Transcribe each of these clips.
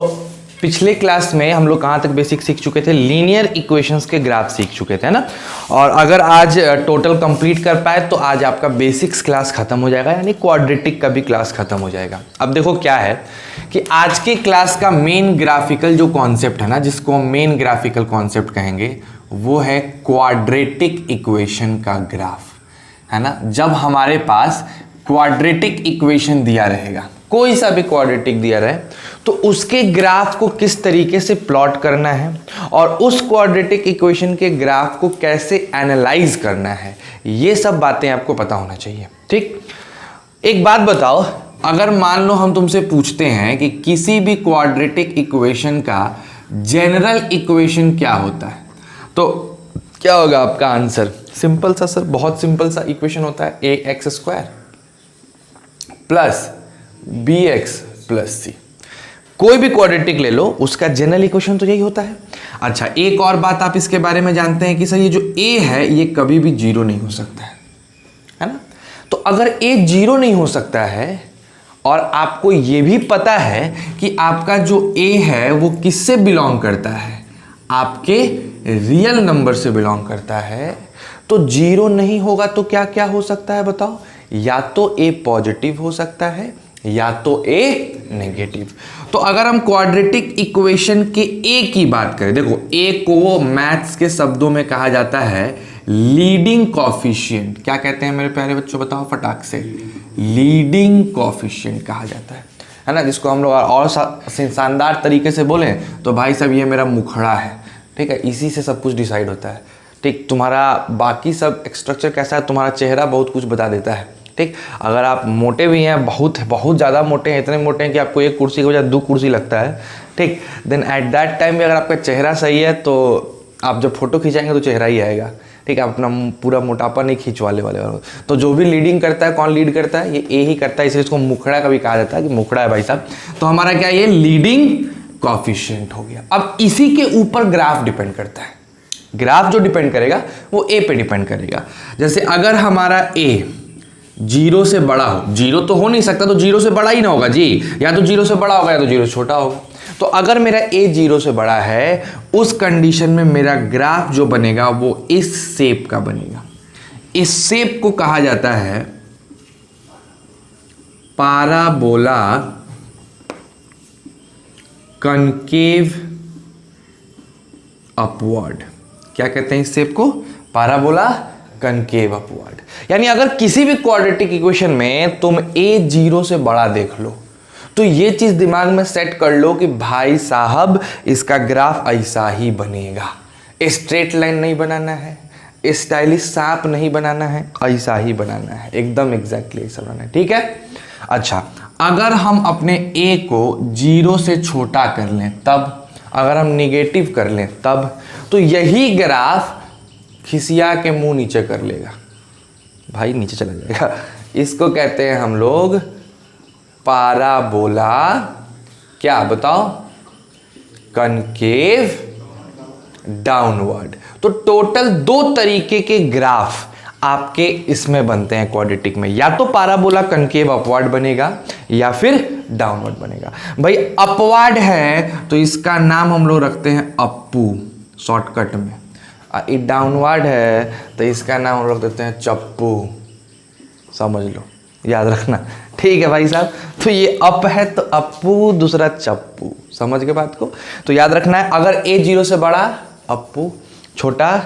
पिछले क्लास में हम लोग कहाँ तक बेसिक सीख चुके थे, लीनियर इक्वेशंस के ग्राफ सीख चुके थे ना। और अगर आज टोटल कंप्लीट कर पाए तो आज आपका बेसिक्स क्लास खत्म हो जाएगा, यानी क्वाड्रेटिक का भी क्लास खत्म हो जाएगा। अब देखो क्या है कि आज के क्लास का मेन ग्राफिकल जो कॉन्सेप्ट है ना, जिसको हम मेन ग्राफिकल कॉन्सेप्ट कहेंगे, वो है क्वाड्रेटिक इक्वेशन का ग्राफ, है ना। जब हमारे पास क्वाड्रेटिक इक्वेशन दिया रहेगा, कोई सा भी क्वाड्रेटिक दिया रहे, तो उसके ग्राफ को किस तरीके से प्लॉट करना है और उस क्वाड्रेटिक इक्वेशन के ग्राफ को कैसे एनालाइज करना है, ये सब बातें आपको पता होना चाहिए। ठीक, एक बात बताओ, अगर मान लो हम तुमसे पूछते हैं कि किसी भी क्वाड्रेटिक इक्वेशन का जनरल इक्वेशन क्या होता है, तो क्या होगा आपका आंसर? सिंपल सा सर, बहुत सिंपल सा इक्वेशन होता है, ax² plus bx plus c। कोई भी क्वाड्रेटिक ले लो, उसका जनरल इक्वेशन तो यही होता है। अच्छा, एक और बात आप इसके बारे में जानते हैं कि सर ये जो a है ये कभी भी जीरो नहीं हो सकता है ना। तो अगर a जीरो नहीं हो सकता है और आपको ये भी पता है कि आपका जो a है वो किससे बिलोंग करता है, आपके रियल नंबर से बिलोंग करता है, तो जीरो नहीं होगा तो क्या क्या हो सकता है बताओ? या तो a पॉजिटिव हो सकता है या तो a नेगेटिव। तो अगर हम क्वाड्रेटिक इक्वेशन के a की बात करें, देखो a को मैथ्स के शब्दों में कहा जाता है लीडिंग कॉफिशिएंट। क्या कहते हैं मेरे प्यारे बच्चों, बताओ फटाक से? लीडिंग कॉफिशिएंट कहा जाता है ना। जिसको हम लोग और शानदार तरीके से बोलें तो भाई साहब ये मेरा मुखड़ा है, ठीक है, इसी से सब कुछ डिसाइड होता है। ठीक, तुम्हारा बाकी सब स्ट्रक्चर कैसा है, तुम्हारा चेहरा बहुत कुछ बता देता है। ठीक, अगर आप मोटे भी हैं, बहुत ज़्यादा मोटे हैं, इतने मोटे हैं कि आपको एक कुर्सी की बजाय दो कुर्सी लगता है, ठीक, देन एट दैट टाइम भी अगर आपका चेहरा सही है तो आप जब फोटो खींचाएंगे तो चेहरा ही आएगा। ठीक है, अपना पूरा मोटापा नहीं खींचवाने वाले। तो जो भी लीडिंग करता है, कौन लीड करता है? ये ए ही करता है, इसलिए इसको मुखड़ा का भी कहा जाता है कि मुखड़ा है भाई साहब। तो हमारा क्या, ये लीडिंग कॉफिशिएंट हो गया। अब इसी के ऊपर ग्राफ डिपेंड करता है। ग्राफ जो डिपेंड करेगा वो ए पे डिपेंड करेगा। जैसे अगर हमारा ए जीरो से बड़ा हो, जीरो तो हो नहीं सकता, तो जीरो से बड़ा ही ना होगा जी, या तो जीरो से बड़ा होगा या तो जीरो से छोटा होगा। तो अगर मेरा ए जीरो से बड़ा है, उस कंडीशन में मेरा ग्राफ जो बनेगा वो इस शेप का बनेगा। इस शेप को कहा जाता है पाराबोला कनकेव अपवर्ड। क्या कहते हैं इस शेप को? Parabola concave upward. यानी अगर किसी भी क्वाड्रेटिक इक्वेशन में तुम a जीरो से बड़ा देख लो, तो ये चीज दिमाग में सेट कर लो कि भाई साहब इसका ग्राफ ऐसा ही बनेगा। स्ट्रेट लाइन नहीं बनाना है, स्टाइलिश सांप नहीं बनाना है, ऐसा ही बनाना है, एकदम एग्जैक्टली ऐसा बनाना है। ठीक है, अच्छा, अगर हम अपने a को जीरो से छोटा कर लें तब, अगर हम निगेटिव कर लें तब, तो यही ग्राफ खिसिया के मुंह नीचे कर लेगा, भाई नीचे चला जाएगा। इसको कहते हैं हम लोग पाराबोला, क्या बताओ? Concave downward. तो टोटल दो तरीके के ग्राफ आपके इसमें बनते हैं क्वाड्रेटिक में, या तो पाराबोला कनकेव अपवर्ड बनेगा या फिर डाउनवर्ड बनेगा। भाई अपवर्ड है तो इसका नाम हम लोग रखते हैं अप्पू शॉर्टकट में, ये डाउनवर्ड है तो इसका नाम हम लोग देते हैं चप्पू, समझ लो, याद रखना। ठीक है भाई साहब, तो ये अप है तो अप्पू, दूसरा चप्पू, समझ के बात को? तो याद रखना है, अगर ए जीरो से बड़ा अप्पू, छोटा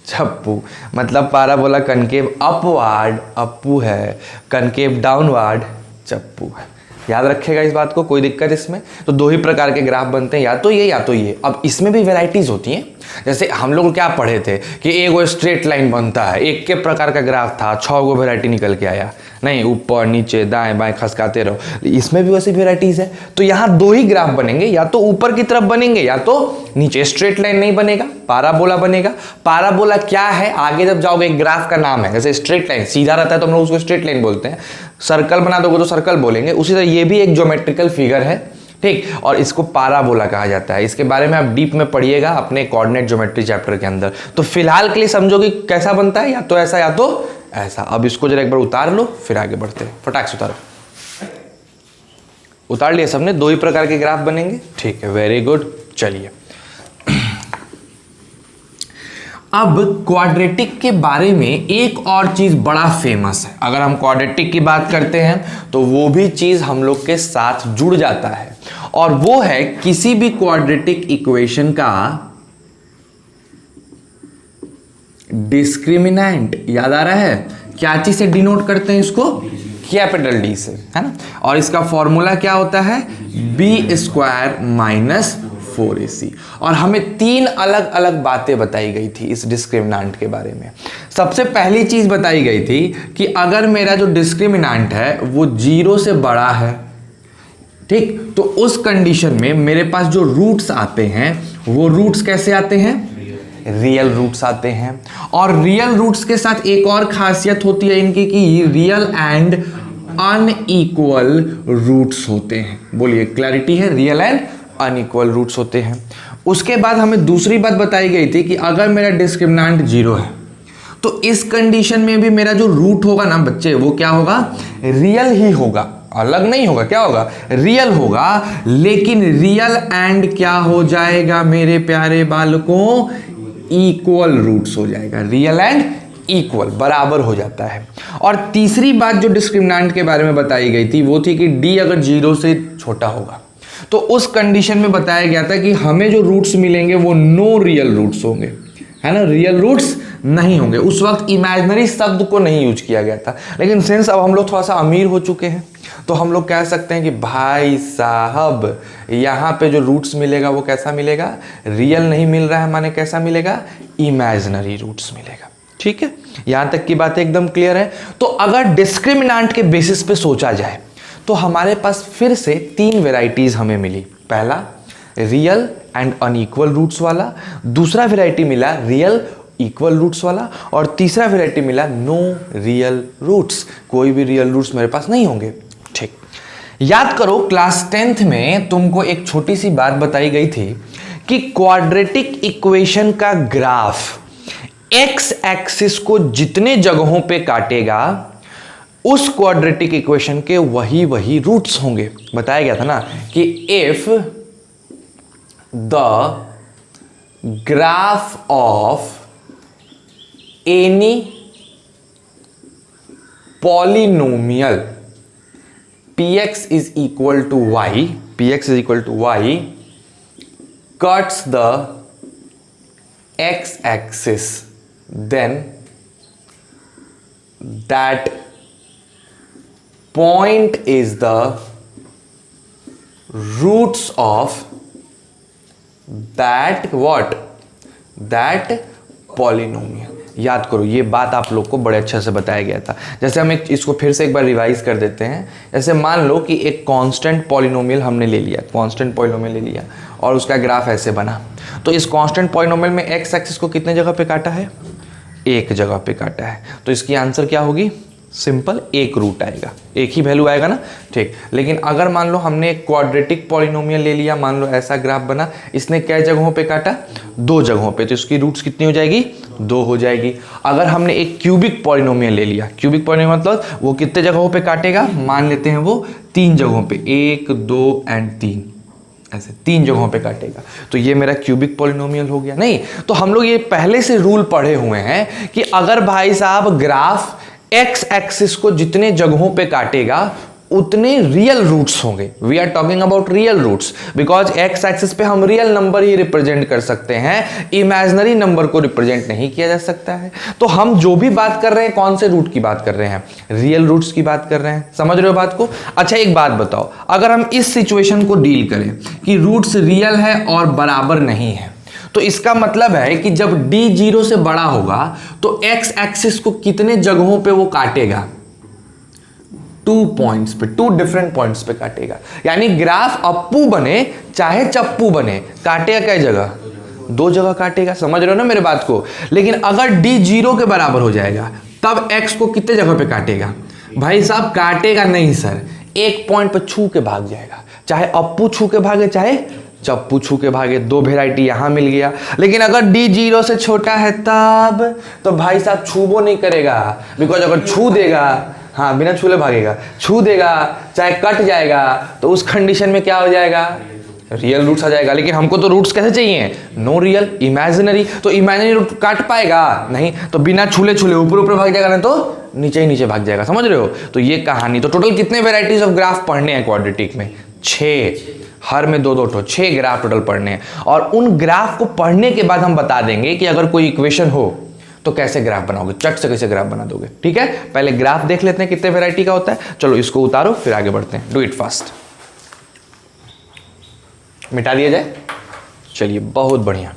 चप्पू, मतलब पाराबोला कनकेव अपवर्ड अप्पू है, कनकेव डाउनवर्ड चप्पू है। याद रखेगा इस बात को, कोई दिक्कत इसमें? तो दो ही प्रकार के ग्राफ बनते हैं, या तो ये या तो ये। अब इसमें भी वैरायटीज होती हैं। जैसे हम लोग क्या पढ़े थे कि एक वो स्ट्रेट लाइन बनता है, एक के प्रकार का ग्राफ था, 6 गो वैरायटी निकल के आया, नहीं ऊपर नीचे दाएं बाएं खसकाते रहो। इसमें भी वैसी वेराइटीज है। तो यहाँ दो ही ग्राफ बनेंगे, या तो ऊपर की तरफ बनेंगे या तो नीचे। स्ट्रेट लाइन नहीं बनेगा, पाराबोला बनेगा। पाराबोला क्या है, आगे जब जाओगे एक ग्राफ का नाम है। जैसे स्ट्रेट लाइन सीधा रहता है तो हम लोग उसको स्ट्रेट लाइन बोलते हैं, सर्कल बना दोगे तो सर्कल बोलेंगे। उसी तरह ये भी एक ज्योमेट्रिकल फिगर है, ठीक, और इसको पाराबोला कहा जाता है। इसके बारे में आप डीप में पढ़िएगा अपने कोऑर्डिनेट ज्योमेट्री चैप्टर के अंदर। तो फिलहाल के लिए समझो कि कैसा बनता है, या तो ऐसा या तो ऐसा। अब इसको जरा एक बार उतार लो, फिर आगे बढ़ते हैं। फटाक से उतारो। उतार लिया सबने, दो ही प्रकार के ग्राफ बनेंगे, ठीक है, वेरी गुड। चलिए अब क्वाड्रेटिक के बारे में एक और चीज बड़ा फेमस है। अगर हम क्वाड्रेटिक की बात करते हैं तो वो भी चीज हम लोग के साथ जुड़ जाता है, और वो है किसी भी क्वाड्रेटिक इक्वेशन का डिस्क्रिमिनेंट। याद आ रहा है क्या चीज से डिनोट करते हैं इसको? कैपिटल डी से, है ना। और इसका फॉर्मूला क्या होता है? B square minus 4ac। और हमें तीन अलग अलग बातें बताई गई थी इस डिस्क्रिमिनेंट के बारे में। सबसे पहली चीज बताई गई थी कि अगर मेरा जो डिस्क्रिमिनेंट है वो 0 से बड़ा है, ठीक, तो उस कंडीशन में मेरे पास जो रूट्स आते हैं वो रूट्स कैसे आते हैं? रियल रूट्स आते हैं। और रियल रूट्स के साथ एक और खासियत होती है इनकी कि रियल एंड अनइक्वल रूट्स होते हैं। बोलिए, क्लैरिटी है? रियल एंड अनइक्वल रूट्स होते हैं। उसके बाद हमें दूसरी बात बताई गई थी कि अगर मेरा डिस्क्रिमिनेंट 0 है तो इस कंडीशन में भी मेरा जो रूट होगा ना बच्चे, वो क्या होगा? रियल ही होगा, अलग नहीं होगा। क्या होगा? रियल होगा। लेकिन रियल एंड क्या हो जाएगा मेरे प्यारे बालकों? इक्वल रूट्स हो जाएगा। रियल एंड इक्वल, बराबर हो जाता है। और तीसरी बात जो डिस्क्रिमिनेंट के बारे में बताई गई थी वो थी कि डी अगर 0 से छोटा होगा तो उस कंडीशन में बताया गया था कि हमें जो रूट्स मिलेंगे वो नो रियल रूट्स होंगे, है ना, रियल रूट्स नहीं होंगे। उस वक्त इमेजिनरी शब्द को नहीं यूज किया गया था। लेकिन सिंस अब हम लोग थोड़ा सा अमीर हो चुके हैं तो हम लोग कह सकते हैं कि भाई साहब यहाँ पे जो रूट्स मिलेगा वो कैसा मिलेगा? रियल नहीं मिल रहा है, माने कैसा मिलेगा? इमेजिनरी रूट्स मिलेगा। ठीक है, यहां तक की बात एकदम क्लियर है। तो अगर डिस्क्रिमिनेंट के बेसिस पे सोचा जाए तो हमारे पास फिर से तीन वेराइटीज हमें मिली। पहला रियल एंड अनइक्वल रूट्स वाला, दूसरा वेराइटी मिला रियल इक्वल रूट्स वाला, और तीसरा वेराइटी मिला नो रियल रूट्स, कोई भी रियल रूट्स मेरे पास नहीं होंगे। ठीक, याद करो क्लास 10th में तुमको एक छोटी सी बात बताई गई थी कि क्वाड्रेटिक इक्वेशन का ग्राफ एक्स एक्सिस को जितने जगहों पे काटेगा उस क्वाड्रेटिक इक्वेशन के वही रूट्स होंगे। बताया गया था ना कि if the graph of any polynomial px is equal to y cuts the x axis, then that point is the roots of that polynomial। याद करो, ये बात आप लोग को बड़े अच्छे से बताया गया था। जैसे हम इसको फिर से एक बार रिवाइज कर देते हैं। जैसे मान लो कि एक कांस्टेंट पॉलिनोमियल हमने ले लिया, और उसका ग्राफ ऐसे बना। तो इस कांस्टेंट पॉलिनोमियल में एक्स एक्सिस को कितने जगह पे काटा है? एक जगह पे काटा है। तो इसकी आंसर क्या होगी? सिंपल, एक रूट आएगा, एक ही वैल्यू आएगा ना। ठीक, लेकिन अगर मान लो हमने एक क्वाड्रेटिक पॉलिनोमियल ले लिया, मान लो ऐसा ग्राफ बना, इसने कै जगहों पे काटा? 2 जगहों पे, तो इसकी रूट्स कितनी हो जाएगी? 2 हो जाएगी। अगर हमने एक क्यूबिक पॉलिनोमियल ले लिया, क्यूबिक पॉलिनोमियल मतलब वो कितने जगहों पे काटेगा? मान लेते हैं वो 3 जगहों पे, 1 2 एंड 3, ऐसे 3 जगहों पे काटेगा। तो ये मेरा क्यूबिक पॉलिनोमियल हो गया। नहीं तो हम लोग ये पहले से रूल पढ़े हुए हैं कि अगर भाई साहब ग्राफ एक्स एक्सिस को जितने जगहों पे काटेगा उतने रियल रूट्स होंगे। We are talking about real roots because x axis पे हम रियल नंबर ही रिप्रेजेंट कर सकते हैं, इमेजिनरी नंबर को रिप्रेजेंट नहीं किया जा सकता है। तो हम जो भी बात कर रहे हैं, कौन से रूट की बात कर रहे हैं? रियल रूट्स की बात कर रहे हैं। समझ रहे हो बात को? अच्छा एक बात बताओ, अगर हम इस सिचुएशन को डील करें कि रूट्स रियल है और बराबर नहीं है, तो इसका मतलब है कि जब d 0 से बड़ा होगा तो x एक्सिस को कितने जगहों पे वो काटेगा? 2 पॉइंट्स पे, 2 डिफरेंट पॉइंट्स पे काटेगा। यानी ग्राफ अप्पू बने चाहे चप्पू बने, काटेगा कई जगह? 2 जगह काटेगा। समझ रहे हो ना मेरे बात को? लेकिन अगर d 0 के बराबर हो जाएगा तब x को कितने जगह पे काटेगा? भाई साहब काटेगा नहीं सर, एक पॉइंट पे छू के भाग जाएगा। चाहे अप्पू छू के भागे चाहे चप्पू छू के भागे, 2 वेराइटी यहां मिल गया। लेकिन अगर d 0 से छोटा है तब तो भाई साहब छूबो नहीं करेगा, बिकॉज अगर छू देगा हाँ बिना छूले भागेगा, छू देगा चाहे कट जाएगा तो उस कंडीशन में क्या हो जाएगा, रियल रूट्स आ जाएगा। लेकिन हमको तो रूट्स कैसे चाहिए, नो रियल, इमेजिनरी। तो इमेजिनरी रूट काट पाएगा नहीं, तो बिना छूले छूले ऊपर ऊपर भाग जाएगा, नहीं तो नीचे ही नीचे भाग जाएगा। समझ रहे हो? तो ये कहानी। तो टोटल कितने वेराइटीज ऑफ ग्राफ पढ़ने हैं क्वाड्रेटिक में, 6, हर में 2-2 ठो, 6 ग्राफ टोटल पढ़ने हैं। और उन ग्राफ को पढ़ने के बाद हम बता देंगे कि अगर कोई इक्वेशन हो तो कैसे ग्राफ बनाओगे, चट से कैसे ग्राफ बना दोगे। ठीक है, पहले ग्राफ देख लेते हैं कितने वेराइटी का होता है। चलो इसको उतारो फिर आगे बढ़ते हैं। Do it fast. मिटा दिया जाए, चलिए बहुत बढ़िया।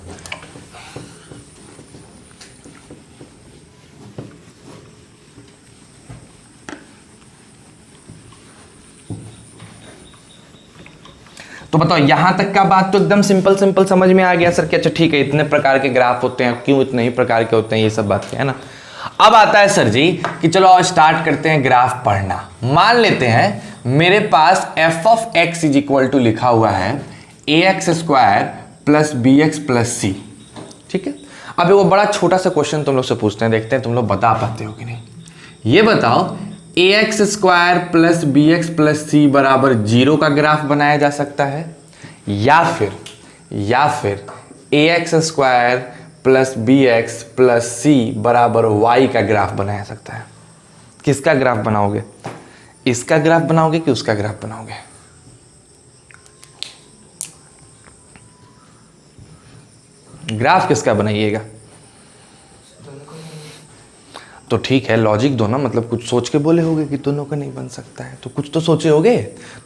तो बताओ यहां तक का बात तो एकदम सिंपल सिंपल समझ में आ गया सर कि अच्छा ठीक है इतने प्रकार के ग्राफ होते हैं, क्यों इतने ही प्रकार के होते हैं, ये सब बात है ना। अब आता है सर जी कि चलो और स्टार्ट करते हैं ग्राफ पढ़ना। मान लेते हैं मेरे पास f of x is equal to लिखा हुआ है ax square plus bx plus c। ठीक है, अब वो बड़ा छोटा सा क्वेश्चन तुम लोग से पूछते हैं, देखते हैं तुम लोग बता पाते हो कि नहीं। ये बताओ ax square plus bx plus c बराबर 0 का ग्राफ बनाया जा सकता है, या फिर ax square plus bx plus c बराबर y का ग्राफ बनाया सकता है। किसका ग्राफ बनाओगे, इसका ग्राफ बनाओगे कि उसका ग्राफ बनाओगे? ग्राफ किसका बनाइएगा? तो ठीक है, लॉजिक दो ना, मतलब कुछ सोच के बोले होगे कि दोनों का नहीं बन सकता है, तो कुछ तो सोचे होगे,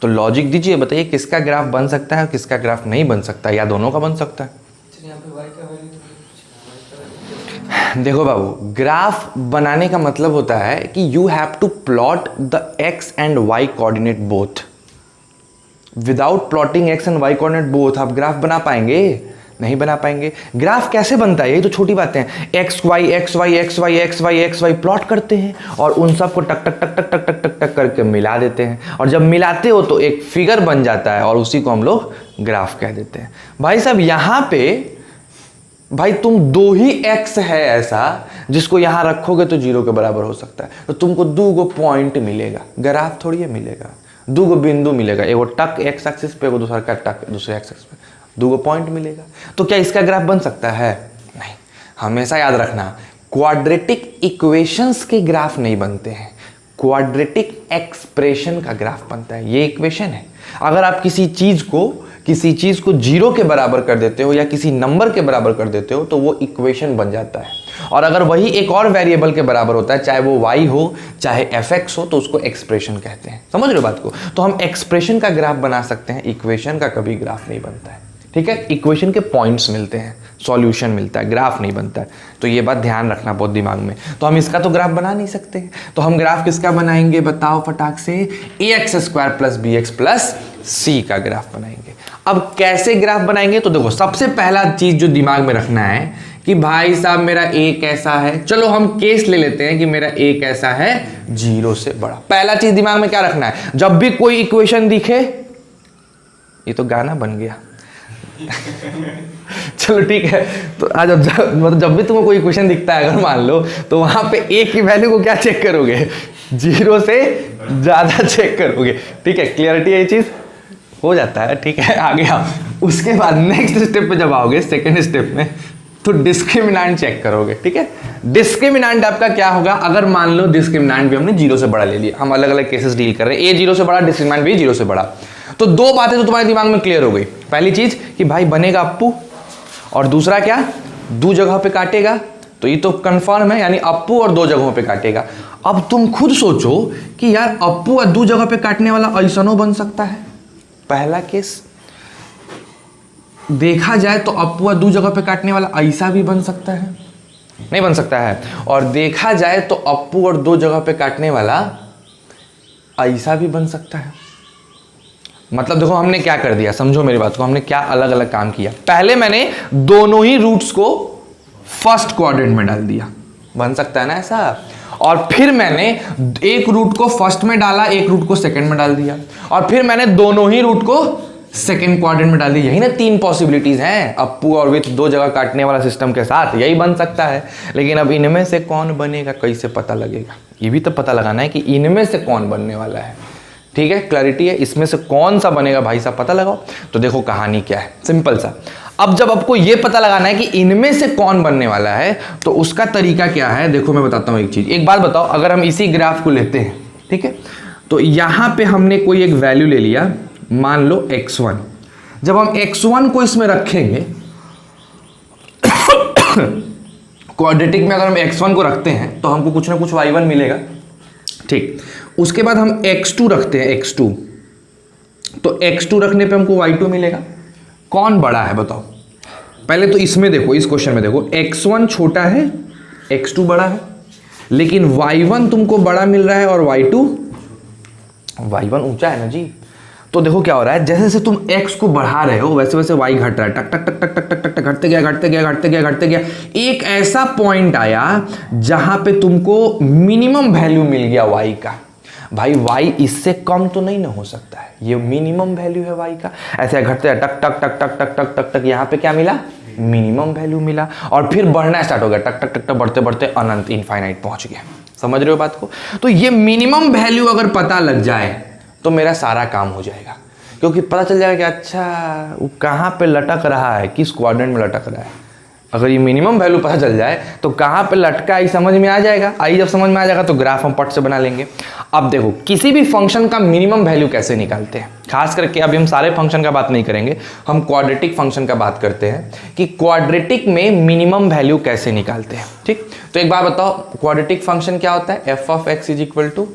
तो लॉजिक दीजिए, बताइए किसका ग्राफ बन सकता है और किसका ग्राफ नहीं बन सकता है, या दोनों का बन सकता है। देखो बाबू, ग्राफ बनाने का मतलब होता है कि you have to plot the x and y coordinate both. Without plotting x and y coordinate both आप ग्राफ बना पाएंगे? नहीं बना पाएंगे। ग्राफ कैसे बनता है, ये तो छोटी बातें हैं। X y x y x y x y x y plot करते हैं और उन सबको टक टक टक टक टक टक टक टक करके मिला देते हैं, और जब मिलाते हो तो एक फिगर बन जाता है और उसी को हम लोग ग्राफ कह देते हैं। भाई साहब यहाँ पे भाई तुम 2 ही एक्स है ऐसा जिसको यहां रखोगे तो 0 के बराबर हो सकता है, तो तुमको 2 पॉइंट मिलेगा, ग्राफ थोड़ी है मिलेगा, 2 बिंदु मिलेगा, एगो टक एक्स एक्सिस पे, एगो दूसरा का टक दूसरे एक्स एक्सिस पे, 2 पॉइंट मिलेगा। तो क्या इसका ग्राफ बन सकता है? नहीं। हमेशा याद रखना, क्वाड्रेटिक इक्वेशंस के ग्राफ नहीं बनते हैं, क्वाड्रेटिक एक्सप्रेशन का ग्राफ बनता है। ये इक्वेशन है, अगर आप किसी चीज को 0 के बराबर कर देते हो या किसी नंबर के बराबर कर देते हो तो वो इक्वेशन बन जाता है। और अगर वही एक और वेरिएबल के बराबर होता है, चाहे वो y हो चाहे fx हो, तो उसको एक्सप्रेशन कहते हैं। समझ रहे हो बात को? तो हम एक्सप्रेशन का ग्राफ बना सकते हैं, इक्वेशन का कभी ग्राफ नहीं बनता है। ठीक है, इक्वेशन के पॉइंट्स मिलते हैं, सॉल्यूशन मिलता है, ग्राफ नहीं बनता है। तो ये बात ध्यान रखना बहुत दिमाग में। तो हम इसका तो ग्राफ बना नहीं सकते, तो हम ग्राफ किसका बनाएंगे बताओ फटाक से? ax square plus bx plus c का ग्राफ बनाएंगे। अब कैसे ग्राफ बनाएंगे? तो देखो, सबसे पहला चीज जो दिमाग में रखना है कि भाई साहब मेरा a कैसा है, चलो हम केस ले लेते हैं कि मेरा a कैसा है, 0 से बड़ा। पहला चीज दिमाग में क्या रखना है, जब भी कोई इक्वेशन दिखे, ये तो गाना बन गया चलो ठीक है, तो आज जब भी तुम्हें कोई इक्वेशन दिखता है अगर मान लो, तो वहां पे a की वैल्यू को क्या चेक करोगे? 0 से ज्यादा चेक करोगे। ठीक है, क्लियरिटी है, ये चीज हो जाता है। ठीक है, आगे आओ। उसके बाद नेक्स्ट स्टेप पे जब आओगे, सेकंड स्टेप में, तो डिस्क्रिमिनेंट चेक करोगे। ठीक है, डिस्क्रिमिनेंट आपका क्या होगा? अगर मान लो डिस्क्रिमिनेंट भी हमने 0 से बड़ा ले लिया, हम अलग अलग केसेस डील कर रहे हैं, a 0 से बड़ा, डिस्क्रिमिनेंट भी 0 से बड़ा, तो 2 बातें तो तुम्हारे दिमाग में क्लियर हो गई। पहली चीज कि भाई बनेगा अप्पू, और दूसरा क्या, 2 जगह पे काटेगा, तो ये तो कंफर्म है, यानी अप्पू और 2 जगहों पे काटेगा। अब तुम खुद सोचो कि यार अप्पू और 2 जगह पे काटने वाला ऐसनो बन सकता है। पहला केस देखा जाए तो अप्पू और 2 जगह पे काटने वाला ऐसा भी बन सकता है, नहीं बन सकता है। और देखा जाए तो अप्पू और 2 जगह पे काटने वाला ऐसा भी बन सकता है। मतलब देखो हमने क्या कर दिया, समझो मेरी बात को, हमने क्या अलग अलग काम किया। पहले मैंने दोनों ही रूट्स को फर्स्ट क्वाड्रेंट में डाल दिया, बन सकता है ना ऐसा। और फिर मैंने एक रूट को फर्स्ट में डाला, एक रूट को सेकंड में डाल दिया, और फिर मैंने दोनों ही रूट को सेकंड क्वाड्रेंट में डाल दिया। यही ना 3 पॉसिबिलिटीज हैं अप्पू और विथ 2 जगह काटने वाला सिस्टम के साथ, यही बन सकता है। लेकिन अब इनमें से कौन बनेगा कैसे पता लगेगा, ये भी तो पता लगाना है कि इनमें से कौन बनने वाला है। ठीक है, क्लैरिटी है, इसमें से कौन सा बनेगा भाई साहब पता लगाओ। तो देखो कहानी क्या है, सिंपल सा। अब जब आपको ये पता लगाना है कि इनमें से कौन बनने वाला है, तो उसका तरीका क्या है, देखो मैं बताता हूं एक चीज। एक बात बताओ, अगर हम इसी ग्राफ को लेते हैं, ठीक है, तो यहां पे हमने कोई एक वैल्यू ले लिया, मान लो x1। जब हम x1 को इसमें रखेंगे क्वाड्रेटिक में अगर हम x1 को रखते हैं तो हमको कुछ ना कुछ y1 मिलेगा। ठीक, उसके बाद हम x2 रखते हैं, x2, तो x2 रखने पे हमको y2 मिलेगा। कौन बड़ा है बताओ, पहले तो इसमें देखो, इस क्वेश्चन में देखो, x1 छोटा है, x2 बड़ा है, लेकिन y1 तुमको बड़ा मिल रहा है और y1 ऊंचा है ना जी। तो देखो क्या हो रहा है, जैसे जैसे तुम x को बढ़ा रहे हो वैसे वैसे y घट रहा है, टक टक टक टक टक टक टक घटते गया घटते गया घटते गया घटते गया। एक ऐसा पॉइंट आया जहां पे तुमको मिनिमम वैल्यू मिल गया y का। भाई y इससे कम तो नहीं ना हो सकता है, ये मिनिमम वैल्यू है y का। ऐसे घटते हैं टक टक टक टक टक टक टक टक, यहाँ पे क्या मिला, मिनिमम वैल्यू मिला, और फिर बढ़ना स्टार्ट हो गया, टक टक टक टक बढ़ते बढ़ते अनंत इनफाइनाइट पहुंच गया। समझ रहे हो बात को। तो ये मिनिमम वैल्यू अगर पता लग जाए तो मेरा सारा काम हो जाएगा, क्योंकि पता चल जाएगा कि अच्छा वो कहाँ पे लटक रहा है, किस क्वाड्रेंट में लटक रहा है। अगर ये मिनिमम वैल्यू पता चल जाए तो कहाँ पे लटका है समझ में आ जाएगा। आई जब समझ में आ जाएगा तो ग्राफ हम पट से बना लेंगे। अब देखो किसी भी फंक्शन का मिनिमम वैल्यू कैसे निकालते हैं, खास करके अभी हम सारे फंक्शन का बात नहीं करेंगे, हम क्वाड्रेटिक फंक्शन का बात करते हैं कि क्वाड्रेटिक में मिनिमम वैल्यू कैसे निकालते हैं। ठीक, तो एक बार बताओ, क्वाड्रेटिक फंक्शन क्या होता है, F of X is equal to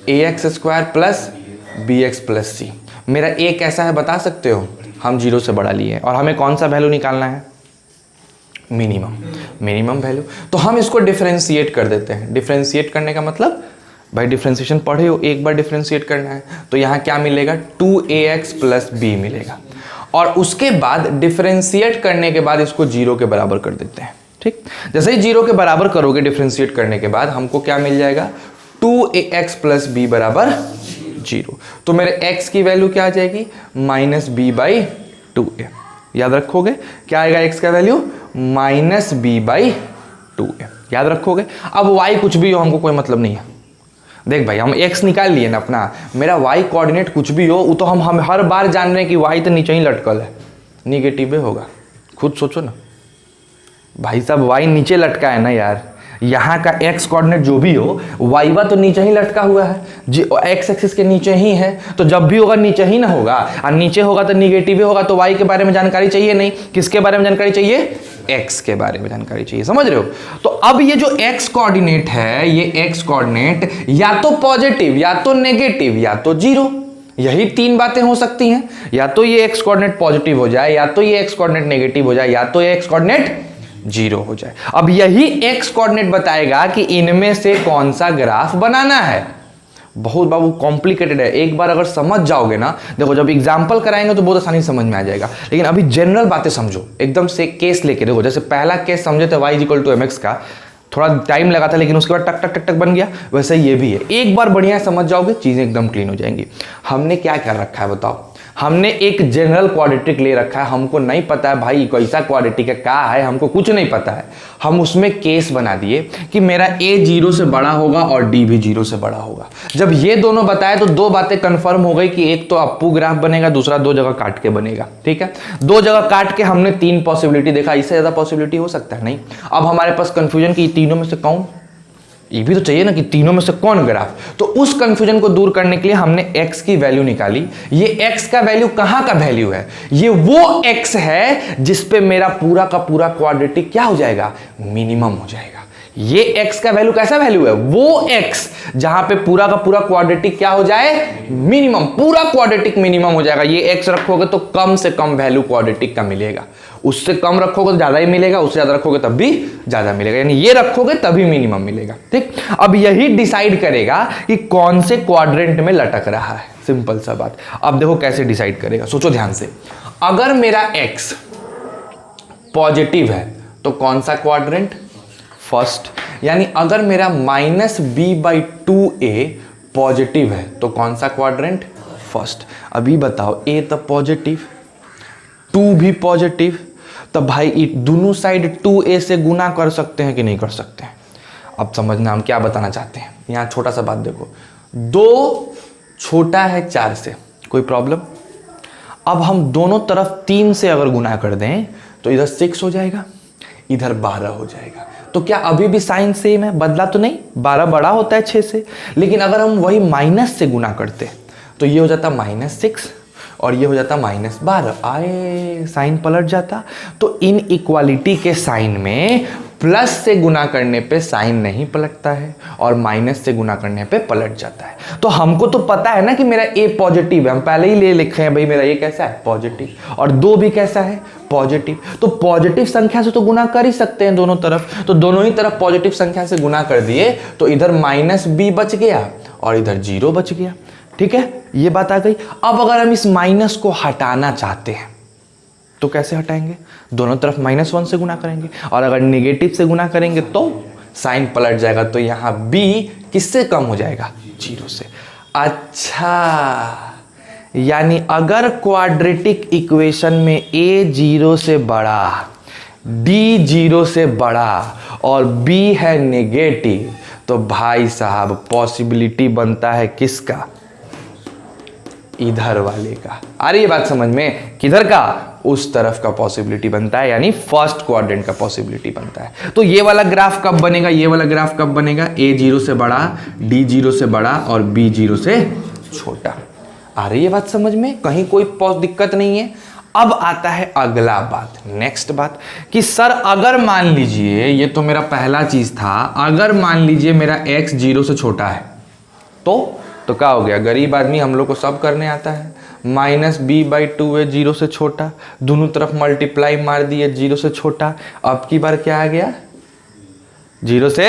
A X square plus B x plus C. मेरा ए कैसा है बता सकते हो, हम 0 से बढ़ा लिए, और हमें कौन सा वैल्यू निकालना है, मिनिमम वैल्यू। तो हम इसको डिफरेंशिएट कर देते हैं। डिफरेंशिएट करने का मतलब, भाई डिफरेंशिएशन पढ़े हो, एक बार डिफरेंशिएट करना है, तो यहाँ क्या मिलेगा, 2ax प्लस बी मिलेगा। और उसके बाद डिफरेंशिएट करने के बाद इसको 0 के बराबर कर देते हैं। ठीक, जैसे ही 0 के बराबर करोगे डिफरेंशिएट करने के बाद हमको क्या मिल जाएगा, 2ax प्लस बी बराबर 0। तो मेरे x की वैल्यू क्या आ जाएगी, -b/2a। याद रखोगे क्या आएगा x का वैल्यू, -b/2a। याद रखोगे। अब y कुछ भी हो हमको कोई मतलब नहीं है। देख भाई हम x निकाल लिए ना अपना, मेरा y कोऑर्डिनेट कुछ भी हो वो तो हम हर बार जान रहे हैं कि y तो नीचे ही लटकल है, निगेटिव होगा। खुद सोचो ना भाई साहब, y नीचे लटका है ना यार, यहाँ का x कोऑर्डिनेट जो भी हो y तो नीचे ही लटका हुआ है, x एक्सिस के नीचे ही है। तो जब भी होगा नीचे ही ना होगा, और नीचे होगा तो निगेटिव होगा। तो y के बारे में जानकारी चाहिए नहीं, किसके बारे में जानकारी चाहिए, x के बारे में जानकारी चाहिए। समझ रहे हो। तो अब ये जो x कोऑर्डिनेट है, ये x कोऑर्डिनेट या तो पॉजिटिव या तो नेगेटिव या तो 0, यही 3 बातें हो सकती हैं। या तो ये x कोऑर्डिनेट पॉजिटिव हो जाए, या तो ये x कोऑर्डिनेट नेगेटिव हो जाए, या तो ये x कोऑर्डिनेट 0 हो जाए। अब यही x कोऑर्डिनेट बताएगा कि इनमें से कौन सा ग्राफ बनाना है। बहुत बाबू कॉम्प्लिकेटेड है, एक बार अगर समझ जाओगे ना, देखो जब एग्जांपल कराएंगे तो बहुत आसानी समझ में आ जाएगा, लेकिन अभी जनरल बातें समझो, एकदम से केस लेके देखो। जैसे पहला केस समझे थे y = mx का, थोड़ा टाइम लगा था लेकिन उसके बाद टक टक टक टक बन गया, वैसे ये भी है। एक बार बढ़िया समझ जाओगे चीजें एकदम क्लीन हो जाएंगी। हमने क्या कर रखा है बताओ, हमने एक जनरल क्वाड्रेटिक ले रखा है, हमको नहीं पता है भाई कैसा क्वाड्रेटिक है, क्या है, हमको कुछ नहीं पता है। हम उसमें केस बना दिए कि मेरा a 0 से बड़ा होगा और d भी 0 से बड़ा होगा। जब ये दोनों बताए तो 2 बातें कंफर्म हो गई कि एक तो अप्पू ग्राफ बनेगा, दूसरा 2 जगह काट के बनेगा। ठीक है, 2 जगह काट के हमने 3 पॉसिबिलिटी देखा, इससे ज्यादा पॉसिबिलिटी हो सकता है नहीं। अब हमारे पास कंफ्यूजन की तीनों में से कौन, ये भी तो चाहिए ना कि तीनों में से कौन ग्राफ। तो उस कंफ्यूजन को दूर करने के लिए हमने x की वैल्यू निकाली। ये x का वैल्यू कहां का वैल्यू है, ये वो x है जिस पे मेरा पूरा का पूरा क्वाड्रेटिक क्या हो जाएगा, मिनिमम हो जाएगा। ये x का वैल्यू कैसा वैल्यू है, वो x जहां पे पूरा का पूरा क्वाड्रेटिक क्या हो जाए, मिनिमम, पूरा क्वाड्रेटिक मिनिमम हो जाएगा। ये x रखोगे तो कम से कम वैल्यू क्वाड्रेटिक का मिलेगा, उससे कम रखोगे तो ज्यादा ही मिलेगा, उससे ज्यादा रखोगे तब भी ज्यादा मिलेगा, यानी ये रखोगे तभी मिनिमम मिलेगा। ठीक, अब यही डिसाइड करेगा कि कौन से क्वाड्रेंट में लटक रहा है। सिंपल सा बात। अब देखो कैसे डिसाइड करेगा, सोचो ध्यान से। अगर मेरा x पॉजिटिव है तो कौन सा क्वाड्रेंट, फर्स्ट। यानी अगर मेरा -b/2a पॉजिटिव है तो कौन सा क्वाड्रेंट, फर्स्ट। अभी बताओ, a तो पॉजिटिव, 2 भी पॉजिटिव, तो भाई दोनों साइड 2a से गुना कर सकते हैं कि नहीं कर सकते हैं। अब समझना हम क्या बताना चाहते हैं। यहाँ छोटा सा बात देखो, 2 छोटा है 4 से, कोई प्रॉब्लम। अब हम दोनों तरफ 3 से अगर गुना कर दें तो इधर 6 हो जाएगा, इधर 12 हो जाएगा। तो क्या अभी भी साइन सेम है, बदला तो नहीं? 12 बड़ा होता है 6 से, लेकिन अगर हम वही माइनस से गुना करते तो ये हो जाता -6 और ये हो जाता -12, आए साइन पलट जाता। तो इन इक्वालिटी के साइन में प्लस से गुना करने पे साइन नहीं पलटता है और माइनस से गुना करने पे पलट जाता है। तो हमको तो पता है ना कि मेरा ए पॉजिटिव है, हम पहले ही ले लिखे हैं भाई मेरा ए कैसा है, पॉजिटिव, और 2 भी कैसा है, पॉजिटिव। तो पॉजिटिव संख्या से तो गुना कर ही सकते हैं दोनों तरफ, तो दोनों ही तरफ पॉजिटिव संख्या से गुना कर दिए तो इधर -b बच गया और इधर 0 बच गया। ठीक है, ये बात आ गई। अब अगर हम इस माइनस को हटाना चाहते हैं तो कैसे हटाएंगे? दोनों तरफ -1 से गुना करेंगे, और अगर नेगेटिव से गुना करेंगे तो साइन पलट जाएगा। तो यहां b किससे कम हो जाएगा, 0 से। अच्छा, यानी अगर क्वाड्रेटिक इक्वेशन में a 0 से बड़ा, d 0 से बड़ा और b है नेगेटिव, तो भाई साहब पॉसिबिलिटी बनता है किसका, इधर वाले का। आ रही है बात समझ में? किधर का, उस तरफ का पॉसिबिलिटी बनता है, यानी फर्स्ट क्वाड्रेंट का पॉसिबिलिटी बनता है। तो ये वाला ग्राफ कब बनेगा, ये वाला ग्राफ कब बनेगा, a 0 से बड़ा, d 0 से बड़ा और b 0 से छोटा। आ रही है बात समझ में? कहीं कोई दिक्कत नहीं है। अब आता है अगला बात, नेक्स्ट बात, कि सर अगर मान लीजिए, ये तो मेरा पहला चीज था, अगर मान लीजिए मेरा x 0 से छोटा है तो क्या हो गया, गरीब आदमी हम लोग को सब करने आता है। -b/2 है 0 से छोटा, दोनों तरफ मल्टीप्लाई मार दिए 0 से छोटा। अब की बार क्या आ गया, 0 से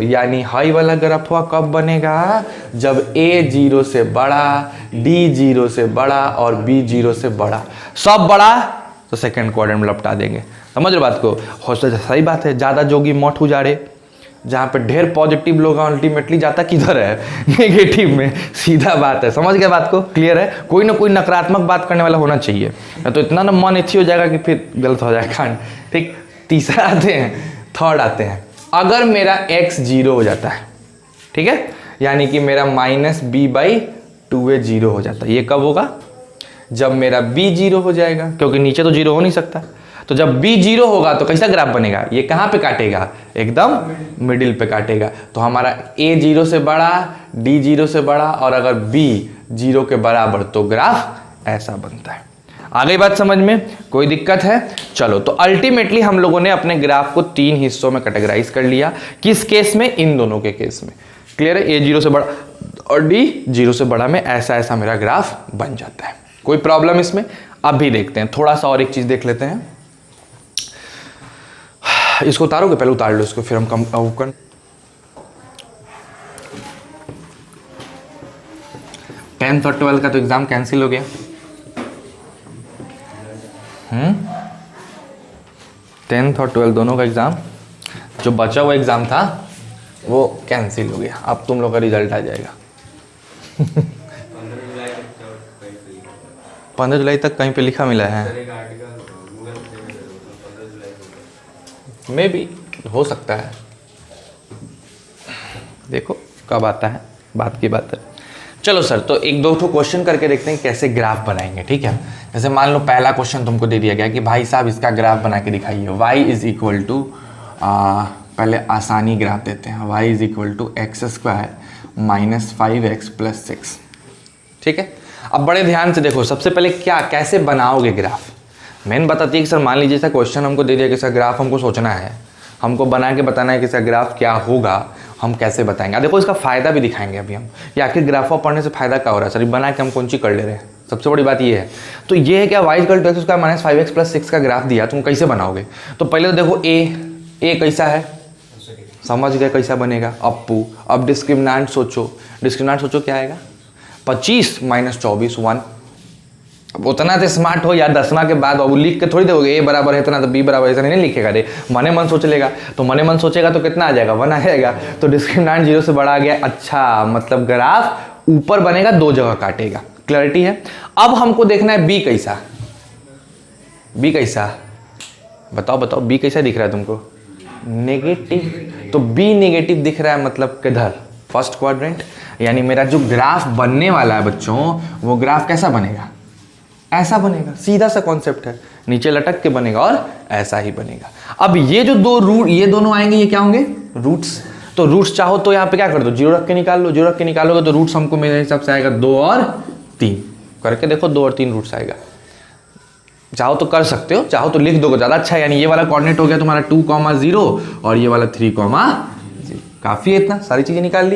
यानी हाई वाला ग्राफवा कब बनेगा, जब a 0 से बड़ा, d 0 से बड़ा और b 0 से बड़ा, सब बड़ा, तो सेकंड क्वाड्रेंट में लपटा देंगे। समझ रहे बात को? हौसला सही बात है, ज्यादा जोगी मोट उजाड़े। जहाँ पे ढेर पॉजिटिव लोग अल्टीमेटली जाता किधर है, नेगेटिव में। सीधा बात है, समझ गए बात को? क्लियर है? कोई ना कोई नकारात्मक बात करने वाला होना चाहिए, तो इतना ना मन अच्छी हो जाएगा कि फिर गलत हो जाएगा कांड। ठीक, तीसरा आते हैं, थर्ड आते हैं। अगर मेरा x 0 हो जाता है, ठीक है, यानी कि मेरा -b/2 0 हो जाता है। ये कब होगा, जब मेरा b 0 हो जाएगा, क्योंकि नीचे तो 0 हो नहीं सकता। तो जब b 0 होगा तो कैसा ग्राफ बनेगा, ये कहाँ पे काटेगा, एकदम मिडिल पे काटेगा। तो हमारा a 0 से बड़ा, d 0 से बड़ा और अगर b 0 के बराबर, तो ग्राफ ऐसा बनता है। आ गई बात समझ में? कोई दिक्कत है? चलो, तो अल्टीमेटली हम लोगों ने अपने ग्राफ को 3 हिस्सों में कैटेगराइज कर लिया। किस केस में, इन दोनों के केस में। क्लियर है? a 0 से बड़ा और d 0 से बड़ा में ऐसा ऐसा मेरा ग्राफ बन जाता है। कोई प्रॉब्लम इसमें? अब भी देखते हैं, थोड़ा सा और एक चीज देख लेते हैं। इसको उतारोगे, पहले उतार लो इसको, फिर हम कम 10th और 12th का तो एग्जाम कैंसिल हो गया। 10th और 12th दोनों का एग्जाम, जो बचा हुआ एग्जाम था वो कैंसिल हो गया। अब तुम लोग का रिजल्ट आ जाएगा 15 जुलाई तक कहीं पे लिखा मिला है, मे बी हो सकता है, देखो कब आता है, बात की बात है। चलो सर, तो एक दो क्वेश्चन करके देखते हैं कैसे ग्राफ बनाएंगे। ठीक है, जैसे मान लो पहला क्वेश्चन तुमको दे दिया गया कि भाई साहब इसका ग्राफ बना के दिखाइए। y = पहले आसानी ग्राफ देते हैं, y = x² - 5x + 6। ठीक है, अब बड़े ध्यान से देखो, सबसे पहले कैसे बनाओगे ग्राफ। मैंने बताती है कि सर मान लीजिए ऐसा क्वेश्चन हमको दे दिया कि सर ग्राफ हमको सोचना है, हमको बना के बताना है कि सर ग्राफ क्या होगा, हम कैसे बताएंगे। देखो इसका फ़ायदा भी दिखाएंगे अभी हम, कि आखिर ग्राफों पढ़ने से फ़ायदा क्या हो रहा है, सर बना के हम कौन सी कर ले रहे हैं। सबसे बड़ी बात ये है। तो ये है क्या, y = x² - 5x + 6 का ग्राफ दिया, तुम कैसे बनाओगे। तो पहले तो देखो a कैसा है, समझ गए कैसा बनेगा अप्पू। अब डिस्क्रिमिनेंट सोचो, क्या आएगा, 25 - 24 1। अब उतना तो स्मार्ट हो यार, 10वां के बाद अब लिख के थोड़ी दोगे a बराबर है इतना तो b बराबर ऐसा नहीं लिखेगा रे, मने मन सोच लेगा। तो मने मन सोचेगा तो कितना आ जाएगा, 1 आ जाएगा। तो डिस्क्रिमिनेंट 0 से बड़ा आ गया। अच्छा, मतलब ग्राफ ऊपर बनेगा, 2 जगह काटेगा। क्लैरिटी है? अब हमको देखना है b कैसा, बताओ b कैसा दिख रहा है तुमको। नेगेटिव, तो बी नेगेटिव दिख रहा है मतलब किधर, फर्स्ट क्वाड्रेंट। यानी मेरा जो ग्राफ बनने वाला है बच्चों, वो ग्राफ कैसा बनेगा, ऐसा बनेगा। सीधा सा कॉन्सेप्ट है, नीचे लटक के बनेगा और ऐसा ही बनेगा। अब ये जो दो रूट, ये दोनों आएंगे, ये क्या होंगे, रूट्स। तो रूट्स चाहो तो यहाँ पे क्या कर दो, जीरो रख के निकाल लो। जीरो रख के निकालोगे तो रूट्स हमको मेरे हिसाब से आएगा 2 और 3। करके देखो 2 और 3 रूट्स आएगा। चाहो तो कर सकते हो, चाहो तो लिख दोगे ज़्यादा अच्छा है। यानी ये वाला कोऑर्डिनेट हो गया तुम्हारा 2,0 और ये वाला 3,0। काफ़ी है, इतना सारी चीज़ें निकाल ली।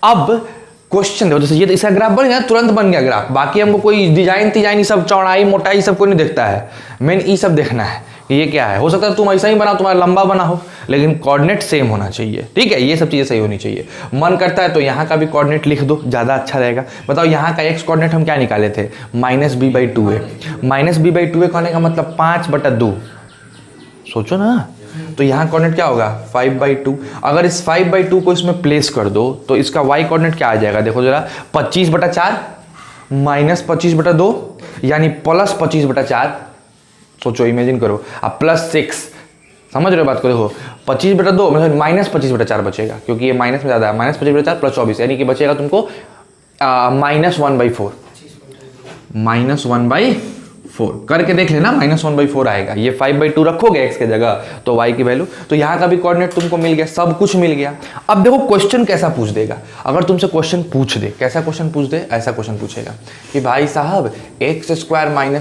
अब क्वेश्चन देखो, जैसे ये इसका ग्राफ बन गया, तुरंत बन गया ग्राफ। बाकी हमको कोई डिजाइन ये सब चौड़ाई मोटाई सब कोई नहीं देखता है, मेन ये सब देखना है कि ये क्या है। हो सकता है तुम ऐसा ही बनाओ, तुम्हारा लंबा बना हो, लेकिन कोऑर्डिनेट सेम होना चाहिए, ठीक है। ये सब चीज़ें सही होनी चाहिए। मन करता है तो यहाँ का भी कोऑर्डिनेट लिख दो, ज़्यादा अच्छा रहेगा। बताओ यहाँ का x कोऑर्डिनेट हम क्या निकाले थे, -b/2a। -b/2a कहने का मतलब 5/2। सोचो ना, तो यहाँ कोऑर्डिनेट क्या होगा, 5/2। अगर इस 5/2 को इसमें प्लेस कर दो तो इसका y कोऑर्डिनेट क्या आ जाएगा, देखो जरा, 25/4 -25/2 यानी +25/4। सोचो, इमेजिन करो। अब +6, समझ रहे हो बात को, देखो 25/2 मतलब -25/4 बचेगा, क्योंकि ये माइनस में ज़्यादा है। -25/4 + 24 यानी कि बचेगा तुमको -1/4। -1/4 करके देख लेना, -1/4 आएगा। ये 5/2 रखोगे x के जगह तो y की वैल्यू, तो यहाँ का भी कोऑर्डिनेट तुमको मिल गया, सब कुछ मिल गया। अब देखो क्वेश्चन कैसा पूछ देगा। अगर तुमसे क्वेश्चन पूछ दे, कैसा क्वेश्चन पूछ दे, ऐसा क्वेश्चन पूछेगा कि भाई साहब x²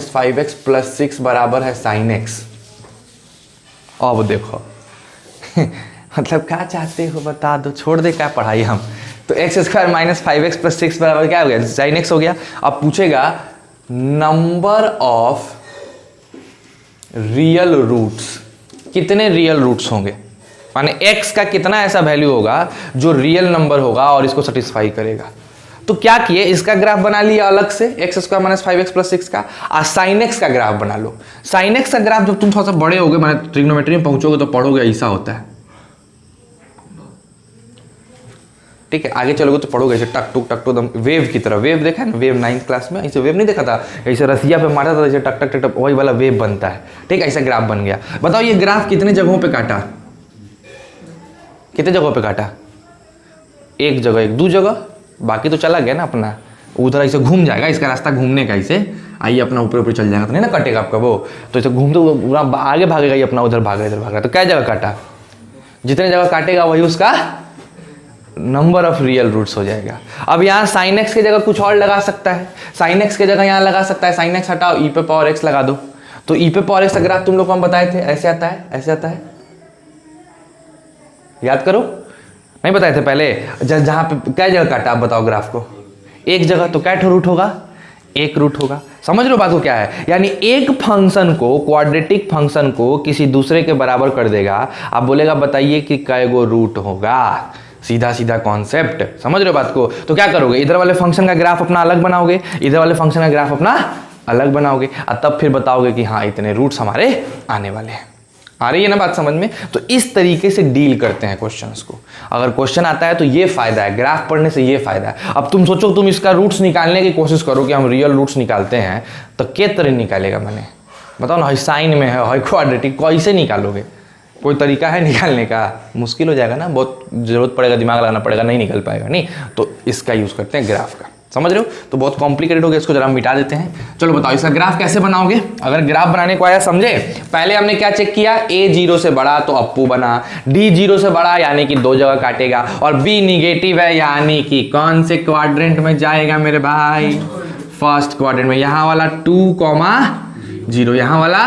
- 5x + 6 बराबर है sin x। अब देखो मतलब क्या चाहते हो बता दो, छोड़ दे क्या पढ़ाई हम। तो x² - 5x + 6 बराबर क्या हो गया, sin x हो गया। अब पूछेगा नंबर ऑफ रियल रूट्स, कितने रियल रूट्स होंगे, माने x का कितना ऐसा वैल्यू होगा जो रियल नंबर होगा और इसको सेटिस्फाई करेगा। तो क्या किए, इसका ग्राफ बना लिया अलग से, x² - 5x + 6 का, और sin x का ग्राफ बना लो। sin x का ग्राफ जब तुम थोड़ा सा बड़े होगे, माने ट्रिग्नोमेट्री में पहुंचोगे तो पढ़ोगे, ऐसा होता है, ठीक है। आगे चलोगे तो पढ़ोगे ऐसे टक टुक एकदम वेव की तरह। वेव देखा है ना, वेव 9th क्लास में, ऐसे वेव नहीं देखा था, ऐसे रसिया पे मारा था, ऐसे टक टक टक, वही वाला वेव बनता है, ठीक, ऐसा ग्राफ बन गया। बताओ ये ग्राफ कितने जगहों पे काटा, कितने जगहों पे काटा, एक जगह, 1-2 जगह, बाकी तो चला गया ना अपना, उधर ऐसे घूम जाएगा, इसका रास्ता घूमने का, ऐसे आइए अपना ऊपर ऊपर चल जाएगा, तो नहीं ना कटेगा आपका वो, तो ऐसे घूमते पूरा आगे भागेगा, ये अपना उधर भागेगा, इधर भागेगा। तो क्या जगह काटा, जितने जगह काटेगा वही उसका नंबर ऑफ रियल रूट्स हो जाएगा। अब यहाँ sin x की जगह कुछ और लगा सकता है, sin x की जगह यहाँ लगा सकता है, sin x हटाओ, e⁻x लगा दो। तो e⁻x का ग्राफ तुम लोग को हम बताए थे, ऐसे आता है, ऐसे आता है, याद करो, नहीं बताए थे पहले। जहाँ पे क्या जगह काटा, आप बताओ ग्राफ को, एक जगह, तो क्या रूट होगा, 1 रूट होगा। समझ लो बात को क्या है, यानी एक फंक्शन को, क्वाड्रेटिक फंक्शन को किसी दूसरे के बराबर कर देगा। आप बोलेगा बताइए कि कै गो रूट होगा, सीधा सीधा कॉन्सेप्ट, समझ रहे हो बात को। तो क्या करोगे, इधर वाले फंक्शन का ग्राफ अपना अलग बनाओगे, इधर वाले फंक्शन का ग्राफ अपना अलग बनाओगे, और तब फिर बताओगे कि हाँ इतने रूट्स हमारे आने वाले हैं। आ रही है ना बात समझ में। तो इस तरीके से डील करते हैं क्वेश्चंस को। अगर क्वेश्चन आता है तो ये फायदा है, ग्राफ पढ़ने से ये फायदा है। अब तुम सोचो तुम इसका रूट्स निकालने की कोशिश करो कि हम रियल रूट्स निकालते हैं, तो किस तरह निकालेगा, मैंने बताओ ना, साइन में है, क्वाड्रेटिक, कैसे निकालोगे, कोई तरीका है निकालने का, मुश्किल हो जाएगा ना, बहुत जरूरत पड़ेगा, दिमाग लगाना पड़ेगा, नहीं निकल पाएगा। नहीं तो इसका यूज करते हैं ग्राफ का, समझ रहे हो। तो बहुत कॉम्प्लिकेटेड हो गया, इसको जरा हम मिटा देते हैं। चलो बताओ इसका ग्राफ कैसे बनाओगे। अगर ग्राफ बनाने को आया समझे, पहले हमने क्या चेक किया, a 0 से बड़ा तो अप्पू बना, d 0 से बड़ा यानी कि 2 जगह काटेगा, और b निगेटिव है यानी कि कौन से क्वाड्रेंट में जाएगा मेरे भाई, फर्स्ट क्वाड्रेंट में। यहाँ वाला 2,0, यहाँ वाला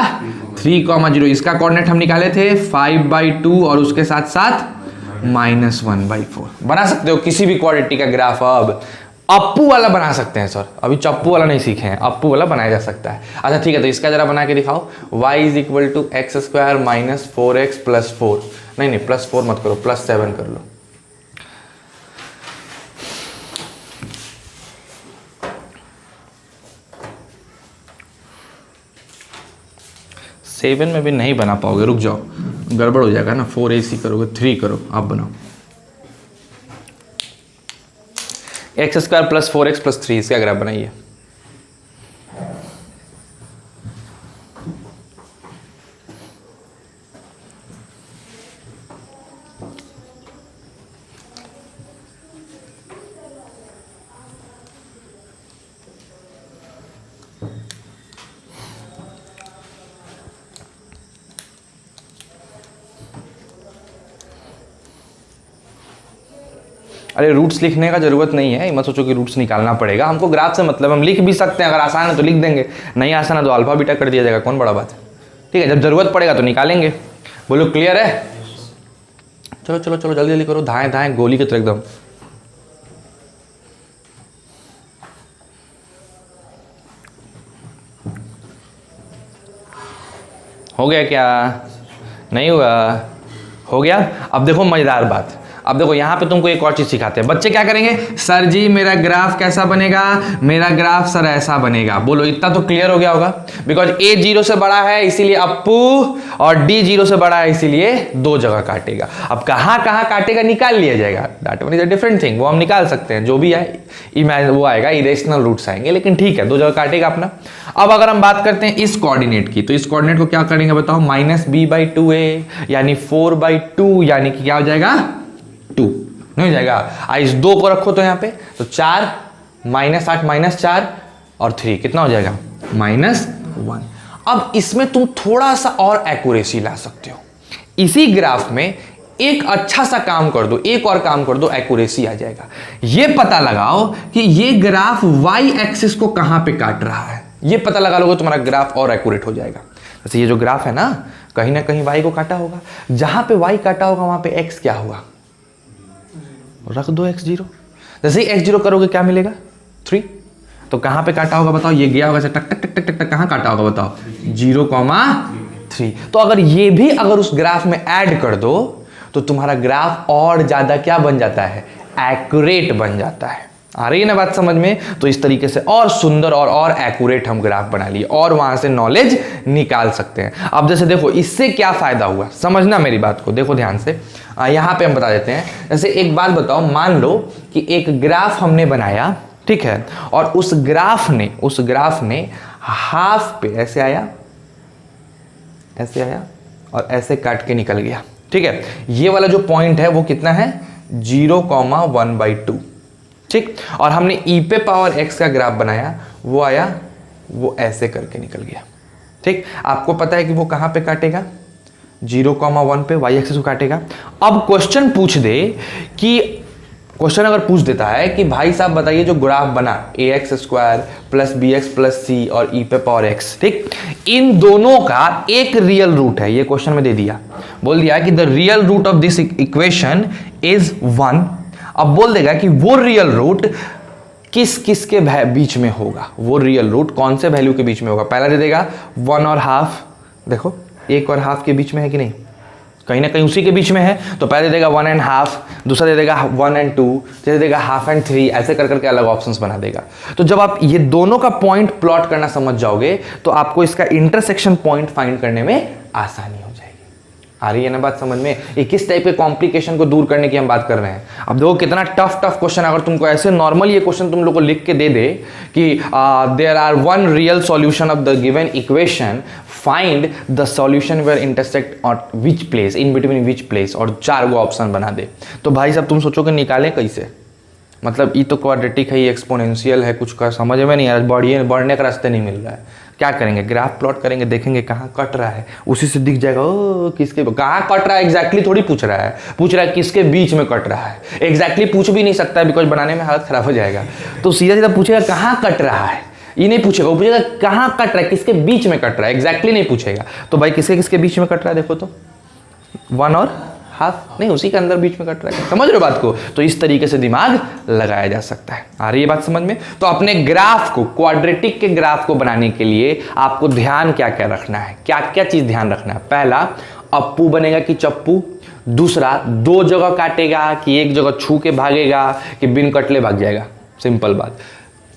3,0। इसका कोऑर्डिनेट हम निकाले थे 5/2 और उसके साथ साथ -1/4। बना सकते हो किसी भी क्वाड्रेटिक का ग्राफ। अब अप्पू वाला बना सकते हैं सर, अभी चप्पू वाला नहीं सीखे हैं, अप्पू वाला बनाया जा सकता है। अच्छा ठीक है, तो इसका जरा बना के दिखाओ, y = x² - 4x + 4, नहीं +4 मत करो, +7 कर लो। सेवन में भी नहीं बना पाओगे, रुक जाओ, गड़बड़ हो जाएगा ना। 4 ऐसी करोगे, 3 करो, आप बनाओ। x² + 4x + 3, इसका ग्राफ बनाइए। अरे रूट्स लिखने का जरूरत नहीं है, मत सोचो कि रूट्स निकालना पड़ेगा, हमको ग्राफ से मतलब, हम लिख भी सकते हैं, अगर आसान है तो लिख देंगे, नहीं आसान है तो अल्फा बीटा कर दिया जाएगा, कौन बड़ा बात है। ठीक है, जब जरूरत पड़ेगा तो निकालेंगे। बोलो क्लियर है? चलो चलो चलो जल्दी जल्दी करो, धाएं धाएं गोली की तरह एकदम। हो गया क्या? नहीं हुआ? हो गया। अब देखो मजेदार बात, अब देखो यहाँ पे तुमको एक और चीज सिखाते हैं। बच्चे क्या करेंगे, सर जी मेरा ग्राफ कैसा बनेगा, मेरा ग्राफ सर ऐसा बनेगा। बोलो इतना तो क्लियर हो गया होगा, बिकॉज ए 0 से बड़ा है इसीलिए अप्पू, और डी 0 से बड़ा है इसीलिए दो जगह काटेगा। अब कहाँ कहाँ काटेगा निकाल लिया जाएगा, that one is a different thing, वो हम निकाल सकते हैं, जो भी है वो आएगा, इरेशनल रूट्स आएंगे, लेकिन ठीक है दो जगह काटेगा अपना। अब अगर हम बात करते हैं इस कोऑर्डिनेट की, तो इस कोऑर्डिनेट को क्या करेंगे बताओ, -b/2a यानी 4/2, यानी कि क्या हो जाएगा 2, नहीं हो जाएगा। इस 2 को रखो तो यहाँ पे, तो 4 -8 -4 और 3 कितना हो जाएगा -1। अब इसमें तुम थोड़ा सा और एक्यूरेसी ला सकते हो, इसी ग्राफ में एक अच्छा सा काम कर दो, एक और काम कर दो, एक्यूरेसी आ जाएगा। ये पता लगाओ कि ये ग्राफ y एक्सिस को कहां पे काट रहा है, ये पता लगा लोगे तुम्हारा ग्राफ और एक्यूरेट हो जाएगा। जैसे ये जो ग्राफ है ना कहीं y को काटा होगा, जहां पे y काटा होगा वहां पे x क्या हुआ, रख दो x0। जैसे ही x0 करोगे क्या मिलेगा 3, तो कहां पे काटा होगा बताओ, ये गया होगा टक टक टक टक टक, कहां काटा होगा बताओ 0,3। तो अगर ये भी अगर उस ग्राफ में ऐड कर दो तो तुम्हारा ग्राफ और ज्यादा क्या बन जाता है, एक्यूरेट बन जाता है। आ रही है ना बात समझ में? तो इस तरीके से और सुंदर और एक्यूरेट हम ग्राफ बना लिए और वहां से नॉलेज निकाल सकते हैं। अब जैसे देखो इससे क्या फायदा हुआ, समझना मेरी बात को, देखो ध्यान से। यहां पे हम बता देते हैं। जैसे एक बात बताओ, मान लो कि एक ग्राफ हमने बनाया, ठीक है, और उस ग्राफ ने हाफ पे ऐसे आया और ऐसे काट के निकल गया, ठीक है। ये वाला जो पॉइंट है वो कितना है 0,1/2, ठीक। और हमने e पे पावर x का ग्राफ बनाया, वो आया, वो ऐसे करके निकल गया, ठीक। आपको पता है कि वो कहां पे काटेगा, 0,1 पे y एक्सिस को काटेगा। अब क्वेश्चन पूछ दे कि क्वेश्चन अगर पूछ देता है कि भाई साहब बताइए जो ग्राफ बना ax² + bx + c और e पे पावर x, ठीक, इन दोनों का एक रियल रूट है, ये क्वेश्चन में दे दिया, बोल दिया कि the real root of this equation is 1। अब बोल देगा कि वो रियल रूट किस किस के बीच में होगा, वो रियल रूट कौन से वैल्यू के बीच में होगा। पहला दे देगा 1 और हाफ, देखो 1 और हाफ के बीच में है कि नहीं, कहीं ना कहीं उसी के बीच में है, तो पहले दे देगा 1 and ½ दूसरा दे देगा 1 and 2, दे देगा ½ and 3, ऐसे कर करके अलग ऑप्शंस बना देगा। तो जब आप ये दोनों का पॉइंट प्लॉट करना समझ जाओगे तो आपको इसका इंटरसेक्शन पॉइंट फाइंड करने में आसानी हो जाएगी। आ रही है ना बात समझ में? ये किस टाइप के कॉम्प्लिकेशन को दूर करने की हम बात कर रहे हैं। अब देखो कितना टफ क्वेश्चन, अगर तुमको ऐसे नॉर्मल ये क्वेश्चन तुम लोग को लिख के दे दे कि there are one real solution of the given equation, find the solution where intersect और which place, in between which place, और 4 गो ऑप्शन बना दे, तो भाई साहब तुम सोचोगे निकालें कैसे, मतलब ये तो क्वाड्रेटिक है, ये एक्सपोनेंशियल है, कुछ का समझ में नहीं आ रहा, बढ़ने का रास्ते नहीं मिल रहा है। क्या करेंगे, ग्राफ प्लॉट करेंगे, देखेंगे कहाँ कट रहा है, उसी से दिख जाएगा ओ किसके कहाँ कट रहा है। एग्जैक्टली थोड़ी पूछ रहा है किसके बीच में कट रहा है। एग्जैक्टली पूछ भी नहीं सकता बिकॉज बनाने में हालत खराब हो जाएगा। तो सीधा सीधा पूछेगा कहाँ कट रहा है, ये नहीं पूछेगा, वो पूछेगा कहाँ कट रहा है, किसके बीच में कट रहा है, एग्जैक्टली नहीं पूछेगा। तो भाई किसके बीच में कट रहा है, देखो तो 1 और हाफ, नहीं उसी के अंदर बीच में कट रहा है। समझ रहे हो बात को? तो इस तरीके से दिमाग लगाया जा सकता है। आ रही है बात समझ में? तो अपने ग्राफ को, क्वाड्रेटिक के ग्राफ को बनाने के लिए आपको ध्यान क्या क्या रखना है, क्या क्या चीज ध्यान रखना है। पहला, अप्पू बनेगा कि चप्पू। दूसरा, 2 जगह काटेगा कि एक जगह छू के भागेगा कि बिन कटले भाग जाएगा, सिंपल बात।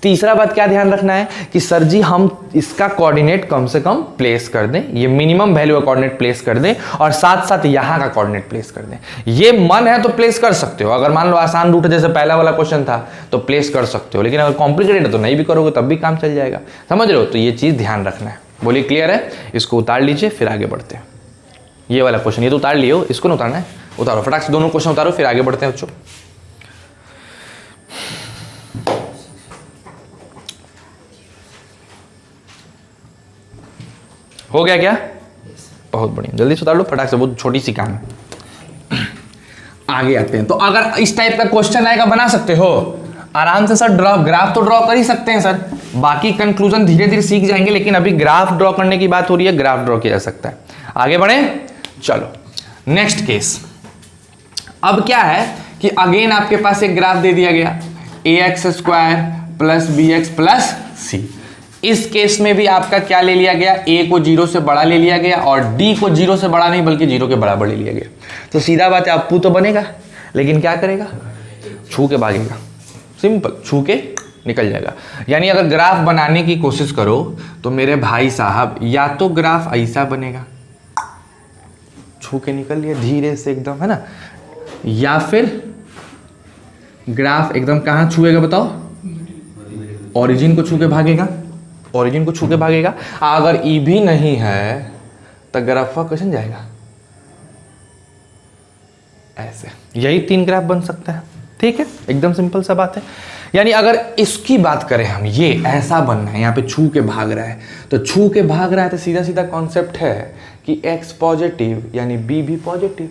तीसरा बात क्या ध्यान रखना है कि सर जी हम इसका कोऑर्डिनेट कम से कम प्लेस कर दें, ये मिनिमम वैल्यू का कोऑर्डिनेट प्लेस कर दें, और साथ साथ यहां का कोऑर्डिनेट प्लेस कर दें। ये मन है तो प्लेस कर सकते हो, अगर मान लो आसान रूट जैसे पहला वाला क्वेश्चन था तो प्लेस कर सकते हो, लेकिन अगर कॉम्प्लिकेटेड है तो नहीं भी करोगे तब भी काम चल जाएगा। समझ रहे हो? तो ये चीज ध्यान रखना है। बोलिए क्लियर है? इसको उतार लीजिए फिर आगे बढ़ते हैं। ये वाला क्वेश्चन ये तो उतार लियो, इसको ना उतारना है, उतारो फटाक से दोनों क्वेश्चन उतारो फिर आगे बढ़ते हैं बच्चों। हो गया क्या? बहुत बढ़िया, जल्दी से उतार लो फटाक से, बहुत छोटी सी काम है। आगे आते हैं। तो अगर इस टाइप का क्वेश्चन आएगा बना सकते हो आराम से सर। ग्राफ तो ड्रॉ कर ही सकते हैं सर, बाकी कंक्लूजन धीरे धीरे सीख जाएंगे, लेकिन अभी ग्राफ ड्रॉ करने की बात हो रही है, ग्राफ ड्रॉ किया जा सकता है। आगे बढ़े, चलो नेक्स्ट केस। अब क्या है कि अगेन आपके पास एक ग्राफ दे दिया गया ax square plus B x plus C. इस केस में भी आपका क्या ले लिया गया, a को 0 से बड़ा ले लिया गया और d को 0 से बड़ा नहीं बल्कि 0 के बराबर ले लिया गया। तो सीधा बात है अप्पू तो बनेगा, लेकिन क्या करेगा, छू के भागेगा। सिंपल, छू के निकल जाएगा। यानी अगर ग्राफ बनाने की कोशिश करो तो मेरे भाई साहब या तो ग्राफ ऐसा बनेगा, छू के निकल लिया धीरे से एकदम, है ना, या फिर ग्राफ एकदम कहाँ छुएगा बताओ, ओरिजिन को छू के भागेगा, ओरिजिन को छू के भागेगा। अगर ई भी नहीं है तो ग्राफ कैसे जाएगा, ऐसे। यही 3 ग्राफ बन सकता है, ठीक है, एकदम सिंपल सा बात है। यानी अगर इसकी बात करें हम, ये ऐसा बनना है, यहाँ पे छू के भाग रहा है, तो छू के भाग रहा है तो सीधा सीधा कॉन्सेप्ट है कि x पॉजिटिव यानी b भी पॉजिटिव,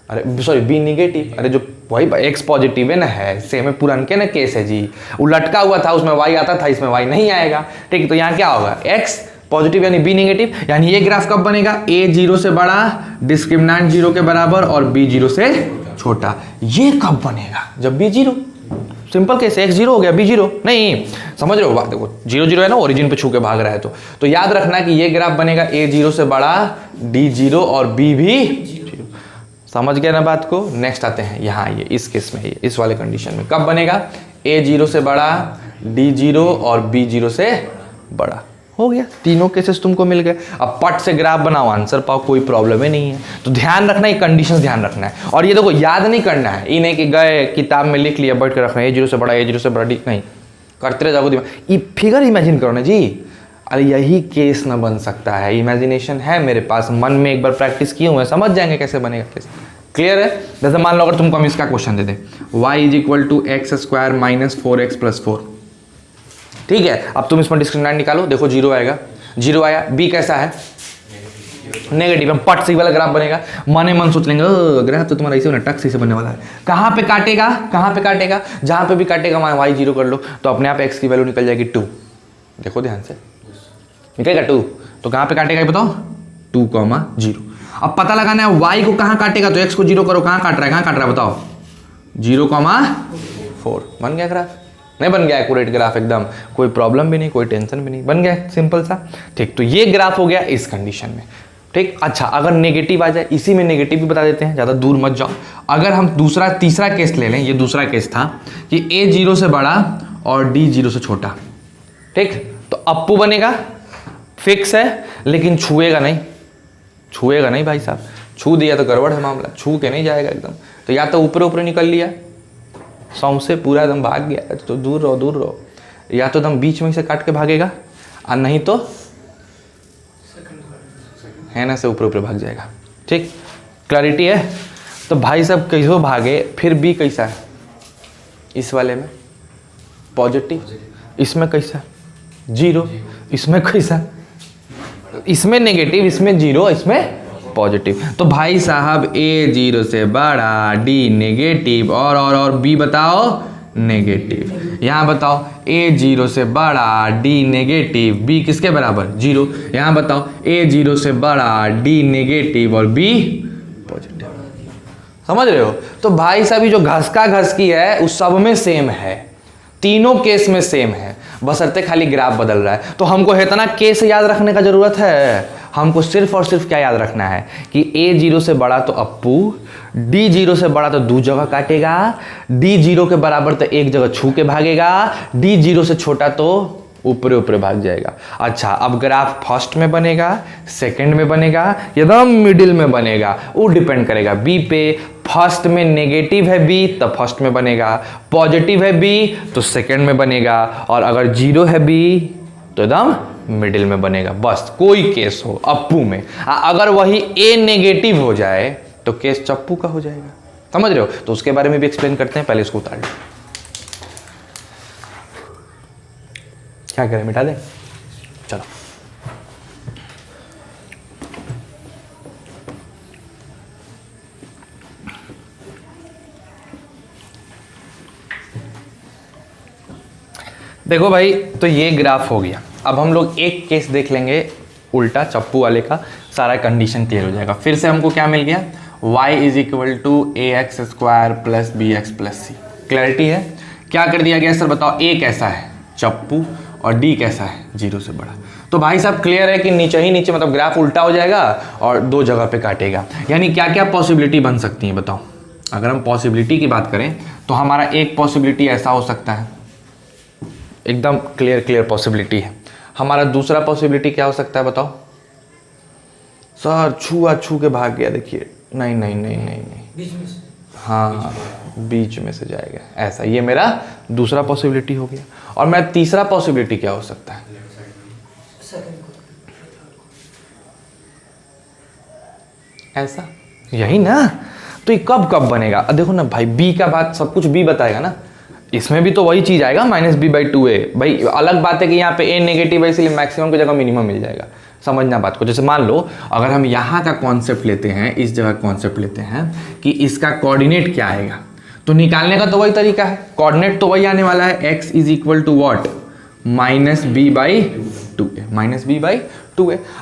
अरे सॉरी b निगेटिव, अरे जो वही x पॉजिटिव है ना, है सेम है, पुराने ना केस है जी, वो लटका हुआ था उसमें y आता था, इसमें y नहीं आएगा, ठीक। तो यहाँ क्या होगा, x पॉजिटिव यानी b निगेटिव। यानी ये ग्राफ कब बनेगा, a 0 से बड़ा, डिस्क्रिमिनेंट 0 के बराबर और b 0 से छोटा। ये कब बनेगा, जब b 0, सिंपल केस, x 0 हो गया b 0 नहीं, समझ रहे हो बात, देखो 0 0 है ना, ओरिजिन पे छू के भाग रहा है। तो याद रखना कि ये ग्राफ बनेगा a 0 से बड़ा, d 0 और b भी 0। समझ गया ना बात को। नेक्स्ट आते हैं यहाँ, ये इस केस में, ये इस वाले कंडीशन में कब बनेगा, a 0 से बड़ा, d 0 और b 0 से बड़ा। हो गया, तीनों केसेस तुमको मिल गए। अब पट से ग्राफ बनाओ, आंसर पाओ, कोई प्रॉब्लम ही नहीं है। तो ध्यान रखना, ये कंडीशंस ध्यान रखना है। और ये देखो याद नहीं करना है, ये नहीं कि गए किताब में लिख लिया बैठ कर रखना है, a 0 से बड़ा, a 0 से बड़ा, नहीं, करते रह जाओ दिमाग। ये फिगर इमेजिन करो ना जी, अरे यही केस ना बन सकता है, इमेजिनेशन है मेरे पास, मन में एक बार प्रैक्टिस किए हुए, समझ जाएंगे कैसे बनेगा केस। क्लियर है। जैसे मान लो अगर तुमको हम इसका क्वेश्चन दे दें, y = x square minus 4x plus 4, ठीक है। अब तुम इसमें डिस्क्रिमिनेंट निकालो, देखो 0 आएगा, 0 आया, b कैसा है, नेगेटिव। पट से वाला ग्राफ बनेगा, मने मन सोच लेंगे ग्राफ तो तुम्हारा ऐसे होना, टक से बनने वाला है। कहाँ पे काटेगा, कहाँ पे काटेगा, जहाँ पे भी काटेगा वहाँ y 0 कर लो, तो अपने आप x की वैल्यू निकल जाएगी 2। देखो ध्यान से, निकलेगा 2, तो कहाँ पे काटेगा ये बताओ, 2, 0। अब पता लगाना है y को कहाँ काटेगा, तो x को 0 करो, कहाँ काट रहा है, कहाँ काट रहा है बताओ, 0,4। बन गया ग्राफ, नहीं बन गया एक्यूरेट ग्राफ एकदम, कोई प्रॉब्लम भी नहीं, कोई टेंशन भी नहीं, बन गया सिंपल सा, ठीक। तो ये ग्राफ हो गया इस कंडीशन में, ठीक। अच्छा, अगर नेगेटिव आ जाए, इसी में नेगेटिव भी बता देते हैं, ज़्यादा दूर मत जाओ। अगर हम तीसरा केस ले लें, ये दूसरा केस था कि a 0 से बड़ा और d 0 से छोटा, ठीक। तो अप्पू बनेगा, फिक्स है, लेकिन छुएगा नहीं, छुएगा नहीं भाई साहब, छू दिया तो गड़बड़ है मामला, छू के नहीं जाएगा एकदम। तो या तो ऊपर ऊपर निकल लिया, सौंसे पूरा एकदम भाग गया, तो दूर रहो दूर रहो, या तो एकदम बीच में से काट के भागेगा, और नहीं तो है ना से ऊपर ऊपर भाग जाएगा, ठीक। क्लैरिटी है। तो भाई साहब कैसे भागे, फिर बी कैसा है, इस वाले में पॉजिटिव, इसमें कैसा 0, इसमें कैसा, इसमें नेगेटिव, इसमें 0, इसमें पॉजिटिव। तो भाई साहब a 0 से बड़ा, d नेगेटिव और b बताओ नेगेटिव। यहाँ बताओ a 0 से बड़ा, d नेगेटिव, b किसके बराबर 0। यहाँ बताओ a 0 से बड़ा, d नेगेटिव और b पॉजिटिव। समझ रहे हो। तो भाई साहब जो घसका घसकी है उस सब में सेम है, तीनों केस में सेम है, बशर्ते खाली ग्राफ बदल रहा है। तो हमको इतना केस याद रखने का जरूरत है, हमको सिर्फ और सिर्फ क्या याद रखना है कि a 0 से बड़ा तो अप्पू, d 0 से बड़ा तो 2 जगह काटेगा, d 0 के बराबर तो एक जगह छू के भागेगा, d 0 से छोटा तो ऊपरे ऊपरे भाग जाएगा। अच्छा, अब ग्राफ फर्स्ट में बनेगा, सेकंड में बनेगा, एकदम मिडिल में बनेगा, वो डिपेंड करेगा b पे। फर्स्ट में नेगेटिव है b तो फर्स्ट में बनेगा, पॉजिटिव है b तो सेकंड में बनेगा, और अगर 0 है b तो एकदम मिडिल में बनेगा। बस कोई केस हो अप्पू में, अगर वही a नेगेटिव हो जाए तो केस चप्पू का हो जाएगा। समझ रहे हो। तो उसके बारे में भी एक्सप्लेन करते हैं, पहले इसको उतार लो। क्या करें, मिटा दें, चलो। देखो भाई, तो ये ग्राफ हो गया। अब हम लोग एक केस देख लेंगे उल्टा चप्पू वाले का, सारा कंडीशन क्लियर हो जाएगा। फिर से हमको क्या मिल गया, y is equal to ax square plus B x plus c. Clarity है? क्या कर दिया गया सर बताओ, a कैसा है चप्पू और d कैसा है 0 से बड़ा। तो भाई साहब क्लियर है कि नीचे ही नीचे मतलब ग्राफ उल्टा हो जाएगा और दो जगह पे काटेगा। यानी क्या क्या पॉसिबिलिटी बन सकती है बताओ। अगर हम पॉसिबिलिटी की बात करें तो हमारा एक पॉसिबिलिटी ऐसा हो सकता है, एकदम क्लियर पॉसिबिलिटी है। हमारा दूसरा पॉसिबिलिटी क्या हो सकता है बताओ। सर छू के भाग गया, देखिए नहीं, बीच में से। हाँ बीच में से जाएगा ऐसा, ये मेरा दूसरा पॉसिबिलिटी हो गया। और मेरा तीसरा पॉसिबिलिटी क्या हो सकता है, ऐसा, यही ना। तो ये कब बनेगा, अब देखो ना भाई, बी का बात सब कुछ बी बताएगा ना, इसमें भी तो वही चीज आएगा -b/2a। भाई अलग बात है कि यहाँ पे a नेगेटिव है, इसलिए मैक्सिमम की जगह मिनिमम मिल जाएगा। समझना बात को। जैसे मान लो अगर हम यहाँ का कॉन्सेप्ट लेते हैं, इस जगह कॉन्सेप्ट लेते हैं कि इसका कोऑर्डिनेट क्या आएगा, तो निकालने का तो वही तरीका है, कोऑर्डिनेट तो वही आने वाला है, x is equal to what -b/2a।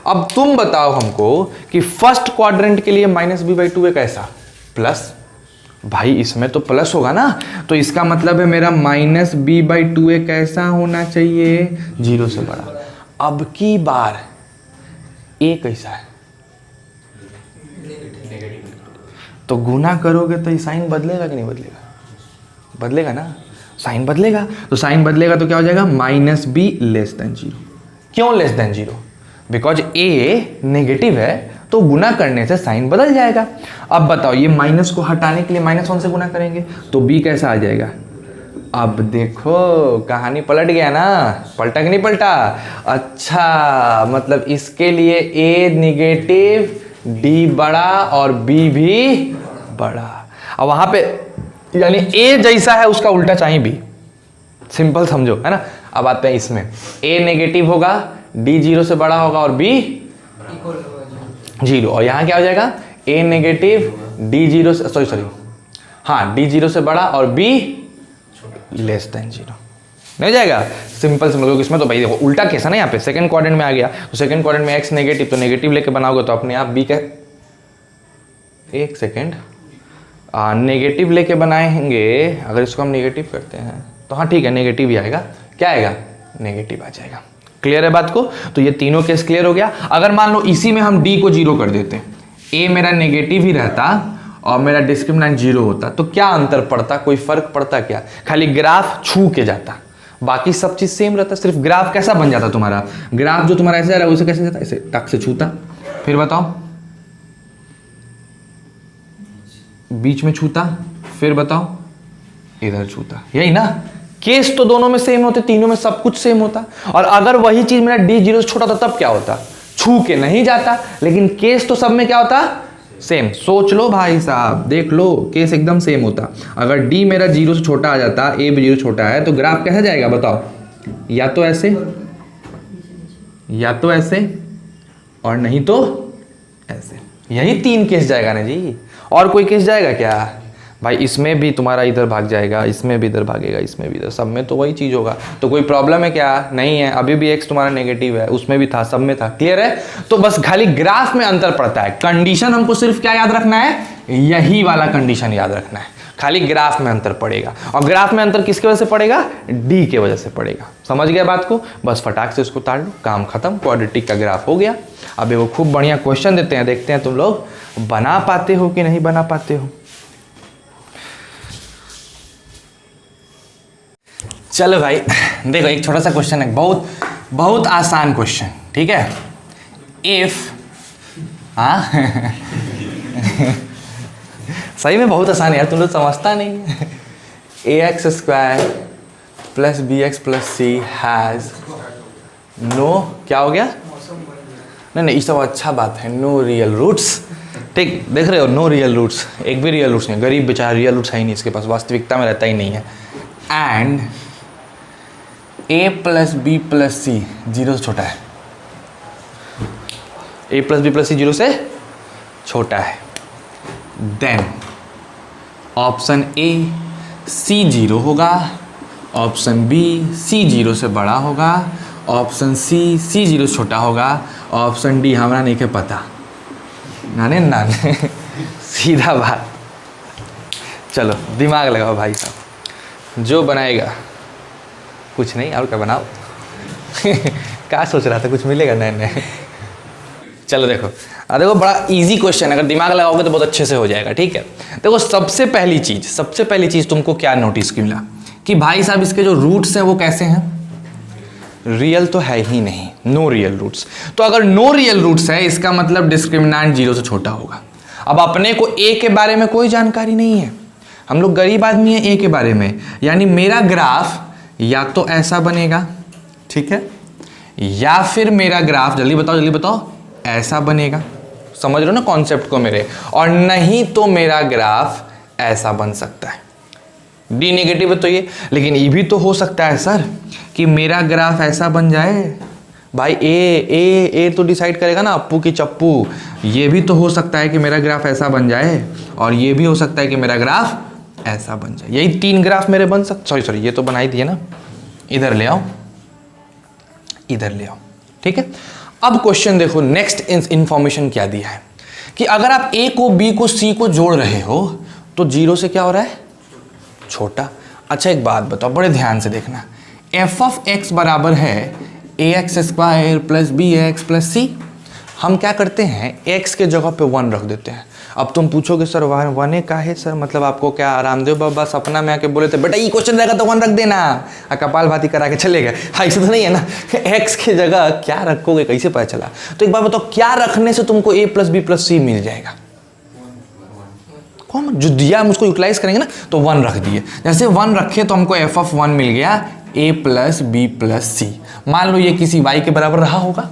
अब तुम बताओ हमको कि फर्स्ट क्वाड्रेंट के लिए -b/2a कैसा, प्लस। भाई इसमें तो प्लस होगा ना, तो इसका मतलब है मेरा -b/2a कैसा होना चाहिए, 0 से बड़ा। अब की बार a कैसा है, तो गुना करोगे तो ये साइन बदलेगा कि नहीं बदलेगा, बदलेगा ना, साइन बदलेगा। तो साइन बदलेगा तो क्या हो जाएगा, -b<0। क्यों <0? बिकॉज a नेगेटिव है, तो गुना करने से साइन बदल जाएगा। अब बताओ, ये माइनस को हटाने के लिए -1 से गुना करेंगे तो b कैसा आ जाएगा। अब देखो कहानी पलट गया ना, पलटा कि नहीं पलटा। अच्छा मतलब इसके लिए a नेगेटिव, d बड़ा और b भी बड़ा। अब वहां पे यानी a जैसा है उसका उल्टा चाहिए b, सिंपल समझो, है ना। अब आते हैं इसमें, a नेगेटिव होगा, d 0 से बड़ा होगा और b 0। और यहाँ क्या हो जाएगा, a नेगेटिव, d 0 से सॉरी हाँ d 0 से बड़ा और b <0 नहीं जाएगा। सिंपल समझो। इसमें तो भाई देखो उल्टा केस है ना, यहाँ पे सेकंड क्वाड्रेंट में आ गया, तो सेकंड क्वाड्रेंट में x नेगेटिव, तो नेगेटिव लेके बनाओगे तो अपने आप b का, एक सेकेंड, नेगेटिव लेके बनाएंगे। अगर इसको हम नेगेटिव करते हैं तो हाँ ठीक है, नेगेटिव ही आएगा। क्या आएगा, नेगेटिव आ जाएगा। क्लियर है बात को। तो ये तीनों केस क्लियर हो गया। अगर मान लो इसी में हम d को 0 कर देते, a मेरा नेगेटिव ही रहता और मेरा डिस्क्रिमिनेंट 0 होता, तो क्या अंतर पड़ता, कोई फर्क पड़ता क्या, खाली ग्राफ छू के जाता, बाकी सब चीज सेम रहता। सिर्फ ग्राफ कैसा बन जाता तुम्हारा, ग्राफ जो तुम्हारा ऐसे जा रहा है उसे कैसे जाता, ऐसे टक से छूता, फिर बताओ बीच में छूता, फिर बताओ इधर छूता, यही ना। केस तो दोनों में सेम होते, तीनों में सब कुछ सेम होता। और अगर वही चीज मेरा d 0 से छोटा होता तब क्या होता, छू के नहीं जाता, लेकिन केस तो सब में क्या होता, सेम। सोच लो भाई साहब, देख लो, केस एकदम सेम होता। अगर d मेरा 0 से छोटा आ जाता, a भी 0 छोटा है, तो ग्राफ कैसा जाएगा बताओ, या तो ऐसे, या तो ऐसे, और नहीं तो ऐसे। यही 3 केस जाएगा ना जी। और कोई केस जाएगा क्या भाई, इसमें भी तुम्हारा इधर भाग जाएगा, इसमें भी इधर भागेगा, इसमें भी इधर, सब में तो वही चीज होगा। तो कोई प्रॉब्लम है क्या, नहीं है। अभी भी x तुम्हारा नेगेटिव है, उसमें भी था, सब में था। क्लियर है। तो बस खाली ग्राफ में अंतर पड़ता है। कंडीशन हमको सिर्फ क्या याद रखना है, यही वाला कंडीशन याद रखना है, खाली ग्राफ में अंतर पड़ेगा। और ग्राफ में अंतर किसकी वजह से पड़ेगा, d के वजह से पड़ेगा। समझ गया बात को, बस फटाक से इसको ताड़ लो, काम खत्म, क्वाड्रेटिक का ग्राफ हो गया। अब वो खूब बढ़िया क्वेश्चन देते हैं, देखते हैं तुम लोग बना पाते हो कि नहीं बना पाते हो। चलो भाई देखो, एक छोटा सा क्वेश्चन है, बहुत आसान क्वेश्चन, ठीक है। इफ सही में बहुत आसान है यार, तुम लोग समझता नहीं है। ax square plus B x plus c has no, क्या हो गया, नहीं ये सब अच्छा बात है, नो रियल रूट्स। ठीक, देख रहे हो, नो रियल रूट्स, एक भी रियल रूट्स नहीं, गरीब बेचारा, रियल रूट्स है ही नहीं इसके पास, वास्तविकता में रहता ही नहीं है। And a plus B plus C 0 से छोटा है, a plus B plus C 0 से छोटा है, देन ऑप्शन ए c 0 होगा ऑप्शन बी सी 0 से बड़ा होगा, ऑप्शन सी सी 0 से छोटा होगा, ऑप्शन डी हमारा नहीं के पता। नाने नाने सीधा बात। चलो दिमाग लगाओ भाई साहब, जो बनाएगा कुछ नहीं और क्या बनाओ। क्या सोच रहा था, कुछ मिलेगा? नहीं। चलो देखो, देखो बड़ा इजी क्वेश्चन, अगर दिमाग लगाओगे तो बहुत अच्छे से हो जाएगा, ठीक है। देखो सबसे पहली चीज तुमको क्या नोटिस की मिला कि भाई साहब इसके जो रूट्स हैं वो कैसे हैं? रियल तो है ही नहीं, नो रियल रूट्स। तो अगर नो रियल रूट्स है इसका मतलब डिस्क्रिमिनेंट 0 से छोटा होगा। अब अपने को ए के बारे में कोई जानकारी नहीं है, हम लोग गरीब आदमी हैं ए के बारे में, यानी मेरा ग्राफ या तो ऐसा बनेगा, ठीक है, या फिर मेरा ग्राफ जल्दी बताओ ऐसा बनेगा। समझ रहे हो ना कॉन्सेप्ट को मेरे? और नहीं तो मेरा ग्राफ ऐसा बन सकता है। डी नेगेटिव है तो ये, लेकिन ये भी तो हो सकता है सर कि मेरा ग्राफ ऐसा बन जाए। भाई ए तो डिसाइड करेगा ना, अप्पू की चप्पू। ये भी तो हो सकता है कि मेरा ग्राफ ऐसा बन जाए, और ये भी हो सकता है कि मेरा ग्राफ ऐसा बन जाए। यही 3 ग्राफ मेरे बन सकते। सॉरी ये तो बना ही दिए ना, इधर ले आओ, ठीक है। अब क्वेश्चन देखो, नेक्स्ट इंफॉर्मेशन क्या दिया है कि अगर आप ए को बी को सी को जोड़ रहे हो तो 0 से क्या हो रहा है? छोटा। अच्छा एक बात बताओ, बड़े ध्यान से देखना, एफ ऑफ एक्स बराबर है ax² + bx + c। हम क्या करते हैं, x के जगह पे 1 रख देते हैं। अब तुम पूछोगे सर 1 का है सर, मतलब आपको क्या रामदेव बाबा सपना में आके बोले थे बेटा ये क्वेश्चन रहेगा तो 1 रख देना, कपाल भाती करा के चले गए? ऐसे तो नहीं है ना, x के जगह क्या रखोगे कैसे पता चला? तो एक बार बताओ, क्या रखने से तुमको a + b + c मिल जाएगा? कौन जो दिया हम उसको यूटिलाइज करेंगे ना, तो 1 रख दिए। जैसे 1 रखे तो हमको f ऑफ 1 मिल गया a + b + c। मान लो ये किसी y के बराबर रहा होगा,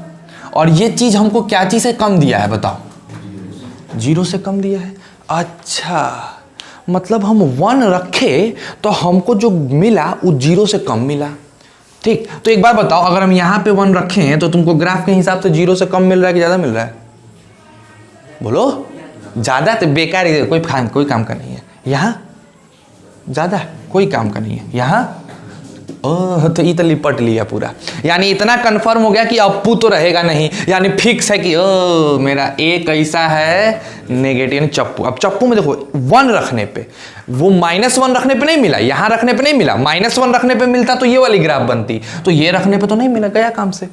और ये चीज हमको क्या चीज से कम दिया है बताओ? 0 से कम दिया है। अच्छा मतलब हम 1 रखे तो हमको जो मिला वो 0 से कम मिला, ठीक। तो एक बार बताओ, अगर हम यहाँ पे 1 रखे हैं तो तुमको ग्राफ के हिसाब से 0 से कम मिल रहा है कि ज़्यादा मिल रहा है? बोलो। ज़्यादा तो बेकार है, कोई काम का नहीं है। यहाँ ज़्यादा कोई काम का नहीं है। यहाँ ओह तो ये तो लिपट लिया पूरा, यानी इतना कंफर्म हो गया कि अप्पू तो रहेगा नहीं, यानी फिक्स है कि ओ मेरा ए कैसा है? नेगेटिव। चप्पू। अब चप्पू में देखो 1 रखने पे, वो -1 रखने पे नहीं मिला, यहाँ रखने पे नहीं मिला, -1 रखने पे मिलता तो ये वाली ग्राफ बनती, तो ये रखने पे तो नहीं मिला, गया काम से।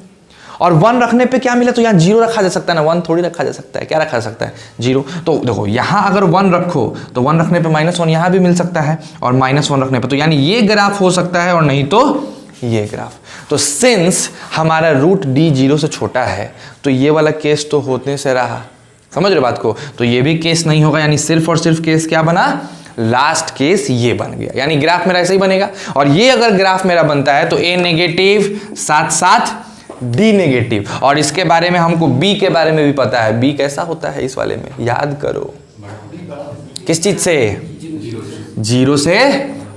और 1 रखने पे क्या मिला? तो यहाँ 0 रखा जा सकता है ना, 1 थोड़ी रखा जा सकता है। क्या रखा जा सकता है? 0। तो देखो यहाँ अगर 1 रखो तो 1 रखने पे -1 यहाँ भी मिल सकता है, और -1 रखने पे तो यानी ये ग्राफ हो सकता है, और नहीं तो ये ग्राफ। तो सिंस हमारा रूट d 0 से छोटा है तो ये वाला केस तो होने से रहा। समझ रहे बात को? तो ये भी केस नहीं होगा, यानी सिर्फ और सिर्फ केस क्या बना? लास्ट केस ये बन गया, यानी ग्राफ मेरा ऐसे ही बनेगा। और ये अगर ग्राफ मेरा बनता है तो a नेगेटिव साथ साथ डी नेगेटिव, और इसके बारे में हमको बी के बारे में भी पता है। बी कैसा होता है इस वाले में? याद करो, किस चीज से? 0 से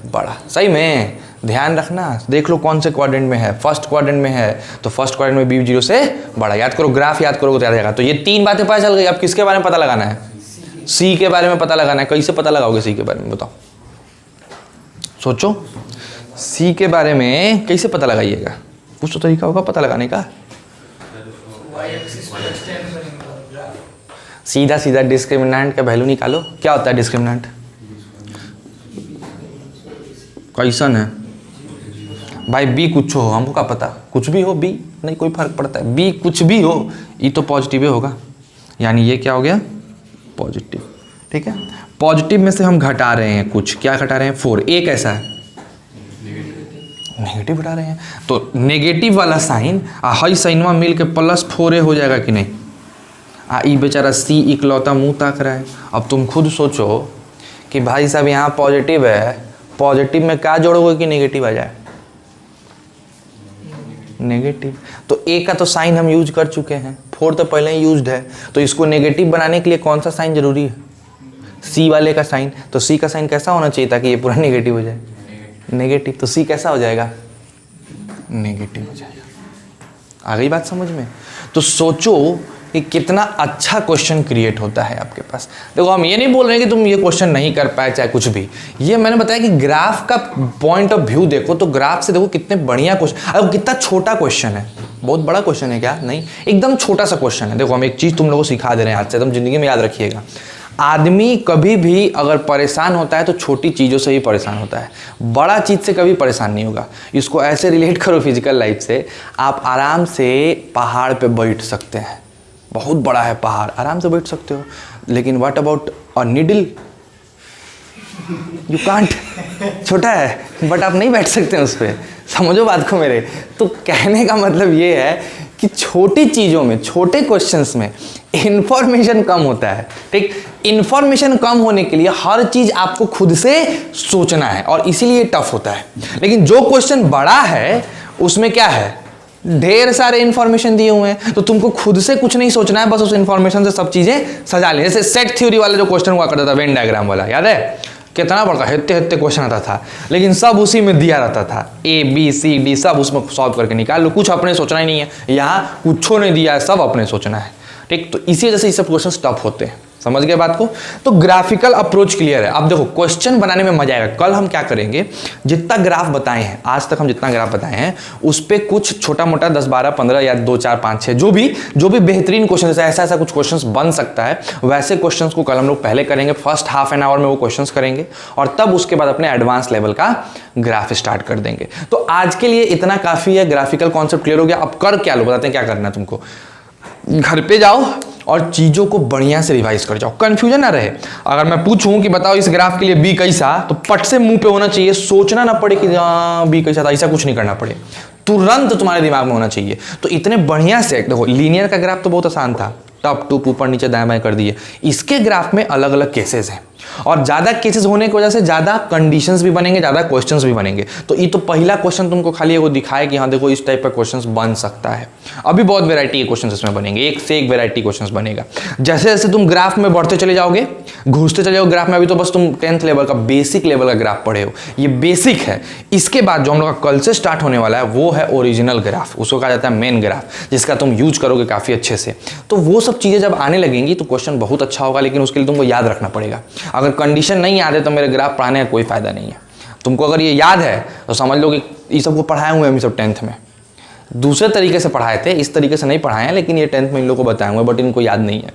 बड़ा। सही में ध्यान रखना, देख लो कौन से क्वाड्रेंट में है। फर्स्ट क्वाड्रेंट में है तो फर्स्ट क्वाड्रेंट में बी 0 से बड़ा। याद करो, ग्राफ याद करोगे तो याद आएगा। तो ये 3 बातें पता चल गई। अब किसके बारे में पता लगाना है? सी के बारे में पता लगाना है। कैसे पता लगाओगे सी के बारे में? बताओ, सोचो। सी के बारे में कैसे पता लगाइएगा? कुछ तो तरीका होगा पता लगाने का। सीधा सीधा डिस्क्रिमिनेंट का वैल्यू निकालो। क्या होता है डिस्क्रिमिनेंट? कैसन है भाई? बी कुछ हो, हमको क्या पता? कुछ भी हो, बी नहीं कोई फर्क पड़ता है। बी कुछ भी हो, ये तो पॉजिटिव ही होगा, यानी ये क्या हो गया? पॉजिटिव। ठीक है, पॉजिटिव में से हम घटा रहे हैं कुछ। क्या घटा रहे हैं? 4। ए कैसा है? नेगेटिव घटा रहे हैं। तो नेगेटिव वाला साइन हाई साइनवा मिल के +4a हो जाएगा कि नहीं? ई बेचारा सी इकलौता मुंह ताक रहा है। अब तुम खुद सोचो कि भाई साहब यहाँ पॉजिटिव है, पॉजिटिव में क्या जोड़ोगे कि नेगेटिव आ जाए? नेगेटिव। तो ए का तो साइन हम यूज कर चुके हैं, 4 तो पहले ही यूज्ड है, तो इसको नेगेटिव बनाने के लिए कौन सा साइन जरूरी है? सी वाले का साइन। तो सी का साइन कैसा होना चाहिए ताकि ये पूरा नेगेटिव हो जाए? नेगेटिव। तो सी कैसा हो जाएगा? नेगेटिव हो जाएगा। आ गई बात समझ में? तो सोचो कि कितना अच्छा क्वेश्चन क्रिएट होता है आपके पास। देखो हम ये नहीं बोल रहे हैं कि तुम ये क्वेश्चन नहीं कर पाए चाहे कुछ भी, ये मैंने बताया कि ग्राफ का पॉइंट ऑफ व्यू देखो, तो ग्राफ से देखो कितने बढ़िया क्वेश्चन, अब कितना छोटा क्वेश्चन है, बहुत बड़ा क्वेश्चन है क्या, नहीं, एकदम छोटा सा क्वेश्चन है। देखो हम एक चीज़ तुम लोगों को सिखा दे रहे हैं आज से, तुम जिंदगी में याद रखिएगा, आदमी कभी भी अगर परेशान होता है तो छोटी चीज़ों से ही परेशान होता है, बड़ा चीज़ से कभी परेशान नहीं होगा। इसको ऐसे रिलेट करो फिजिकल लाइफ से, आप आराम से पहाड़ पे बैठ सकते हैं, बहुत बड़ा है पहाड़, आराम से बैठ सकते हो, लेकिन what about a needle, you can't, छोटा है बट आप नहीं बैठ सकते हैं उस पर, समझो बात को मेरे। तो कहने का मतलब ये है कि छोटी चीज़ों में, छोटे क्वेश्चंस में इंफॉर्मेशन कम होता है, ठीक। इंफॉर्मेशन कम होने के लिए हर चीज़ आपको खुद से सोचना है और इसीलिए टफ होता है। लेकिन जो क्वेश्चन बड़ा है उसमें क्या है, ढेर सारे इंफॉर्मेशन दिए हुए हैं, तो तुमको खुद से कुछ नहीं सोचना है, बस उस इंफॉर्मेशन से सब चीज़ें सजा लें। जैसे सेट थ्योरी वाला जो क्वेश्चन हुआ करता था, वेन डायग्राम वाला, याद है कितना बड़ा हेत्ते क्वेश्चन आता था, लेकिन सब उसी में दिया रहता था, A B C D सब उसमें सॉल्व करके निकाल लो, कुछ अपने सोचना ही नहीं है। यहाँ कुछ नहीं दिया है, सब अपने सोचना है, ठीक। तो इसी वजह से ये सब क्वेश्चन टफ होते हैं, समझ गए बात को। तो ग्राफिकल अप्रोच क्लियर है। अब देखो क्वेश्चन बनाने में मजा आएगा। कल हम क्या करेंगे, जितना ग्राफ बताए हैं आज तक, हम जितना ग्राफ बताए हैं उस पर कुछ छोटा मोटा 10 12 15 या 2 4 5 6 जो भी बेहतरीन क्वेश्चन, ऐसा कुछ क्वेश्चंस बन सकता है, वैसे क्वेश्चंस को कल हम लोग पहले करेंगे। फर्स्ट हाफ एन आवर में वो क्वेश्चंस करेंगे और तब उसके बाद अपने एडवांस लेवल का ग्राफ स्टार्ट कर देंगे। तो आज के लिए इतना काफी है, ग्राफिकल कॉन्सेप्ट क्लियर हो गया। अब कर क्या लो, बताते हैं क्या करना है तुमको। घर पे जाओ और चीज़ों को बढ़िया से रिवाइज कर जाओ, कंफ्यूजन ना रहे। अगर मैं पूछूं कि बताओ इस ग्राफ के लिए बी कैसा, तो पट से मुंह पे होना चाहिए, सोचना ना पड़े कि बी कैसा था, ऐसा कुछ नहीं करना पड़े, तुरंत तुम्हारे दिमाग में होना चाहिए। तो इतने बढ़िया से देखो, लीनियर का ग्राफ तो बहुत आसान था, टॉप टू ऊपर नीचे दाएं बाएं कर दिए। इसके ग्राफ में अलग अलग केसेस हैं और ज़्यादा केसेस होने की वजह से ज़्यादा कंडीशंस भी बनेंगे, ज़्यादा क्वेश्चंस भी बनेंगे। तो ये तो पहला क्वेश्चन तुमको खाली वो दिखाए कि हाँ देखो इस टाइप का क्वेश्चंस बन सकता है। अभी बहुत वैरायटी के क्वेश्चंस इसमें बनेंगे, एक से एक वैरायटी क्वेश्चंस बनेगा। जैसे जैसे तुम ग्राफ में बढ़ते चले जाओगे, घुसते चले जाओगे ग्राफ में, अभी तो बस तुम 10th लेवल का बेसिक लेवल का ग्राफ पढ़े हो, ये बेसिक है। इसके बाद जो हम लोग का कल से स्टार्ट होने वाला है वो है ओरिजिनल ग्राफ, उसको कहा जाता है मेन ग्राफ, जिसका तुम यूज करोगे काफ़ी अच्छे से। तो वो सब चीज़ें जब आने लगेंगी तो क्वेश्चन बहुत अच्छा होगा, लेकिन उसके लिए तुमको याद रखना पड़ेगा। अगर कंडीशन नहीं याद है तो मेरे ग्राफ पढ़ाने का कोई फायदा नहीं है। तुमको अगर ये याद है तो समझ लो कि ये सबको पढ़ाए हुए हैं हम सब 10th में, दूसरे तरीके से पढ़ाए थे, इस तरीके से नहीं पढ़ाए हैं, लेकिन ये 10th में इन लोगों को बताए हुए, बट इनको याद नहीं है,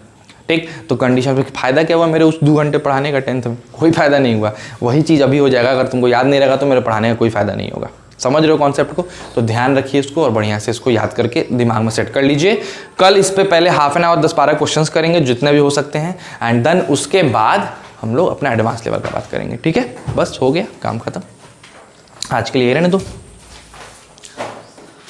ठीक। तो कंडीशन में फायदा क्या हुआ मेरे उस 2 घंटे पढ़ाने का 10th में, कोई फायदा नहीं हुआ। वही चीज़ अभी हो जाएगा, अगर तुमको याद नहीं रहेगा तो मेरे पढ़ाने का कोई फायदा नहीं होगा। समझ रहे हो कॉन्सेप्ट को, तो ध्यान रखिए इसको और बढ़िया से इसको याद करके दिमाग में सेट कर लीजिए। कल इस पे पहले हाफ एन आवर 10-12 क्वेश्चंस करेंगे जितने भी हो सकते हैं, एंड देन उसके बाद हम लोग अपना एडवांस लेवल का बात करेंगे, ठीक है। बस हो गया काम खत्म, आज के लिए रहने दो।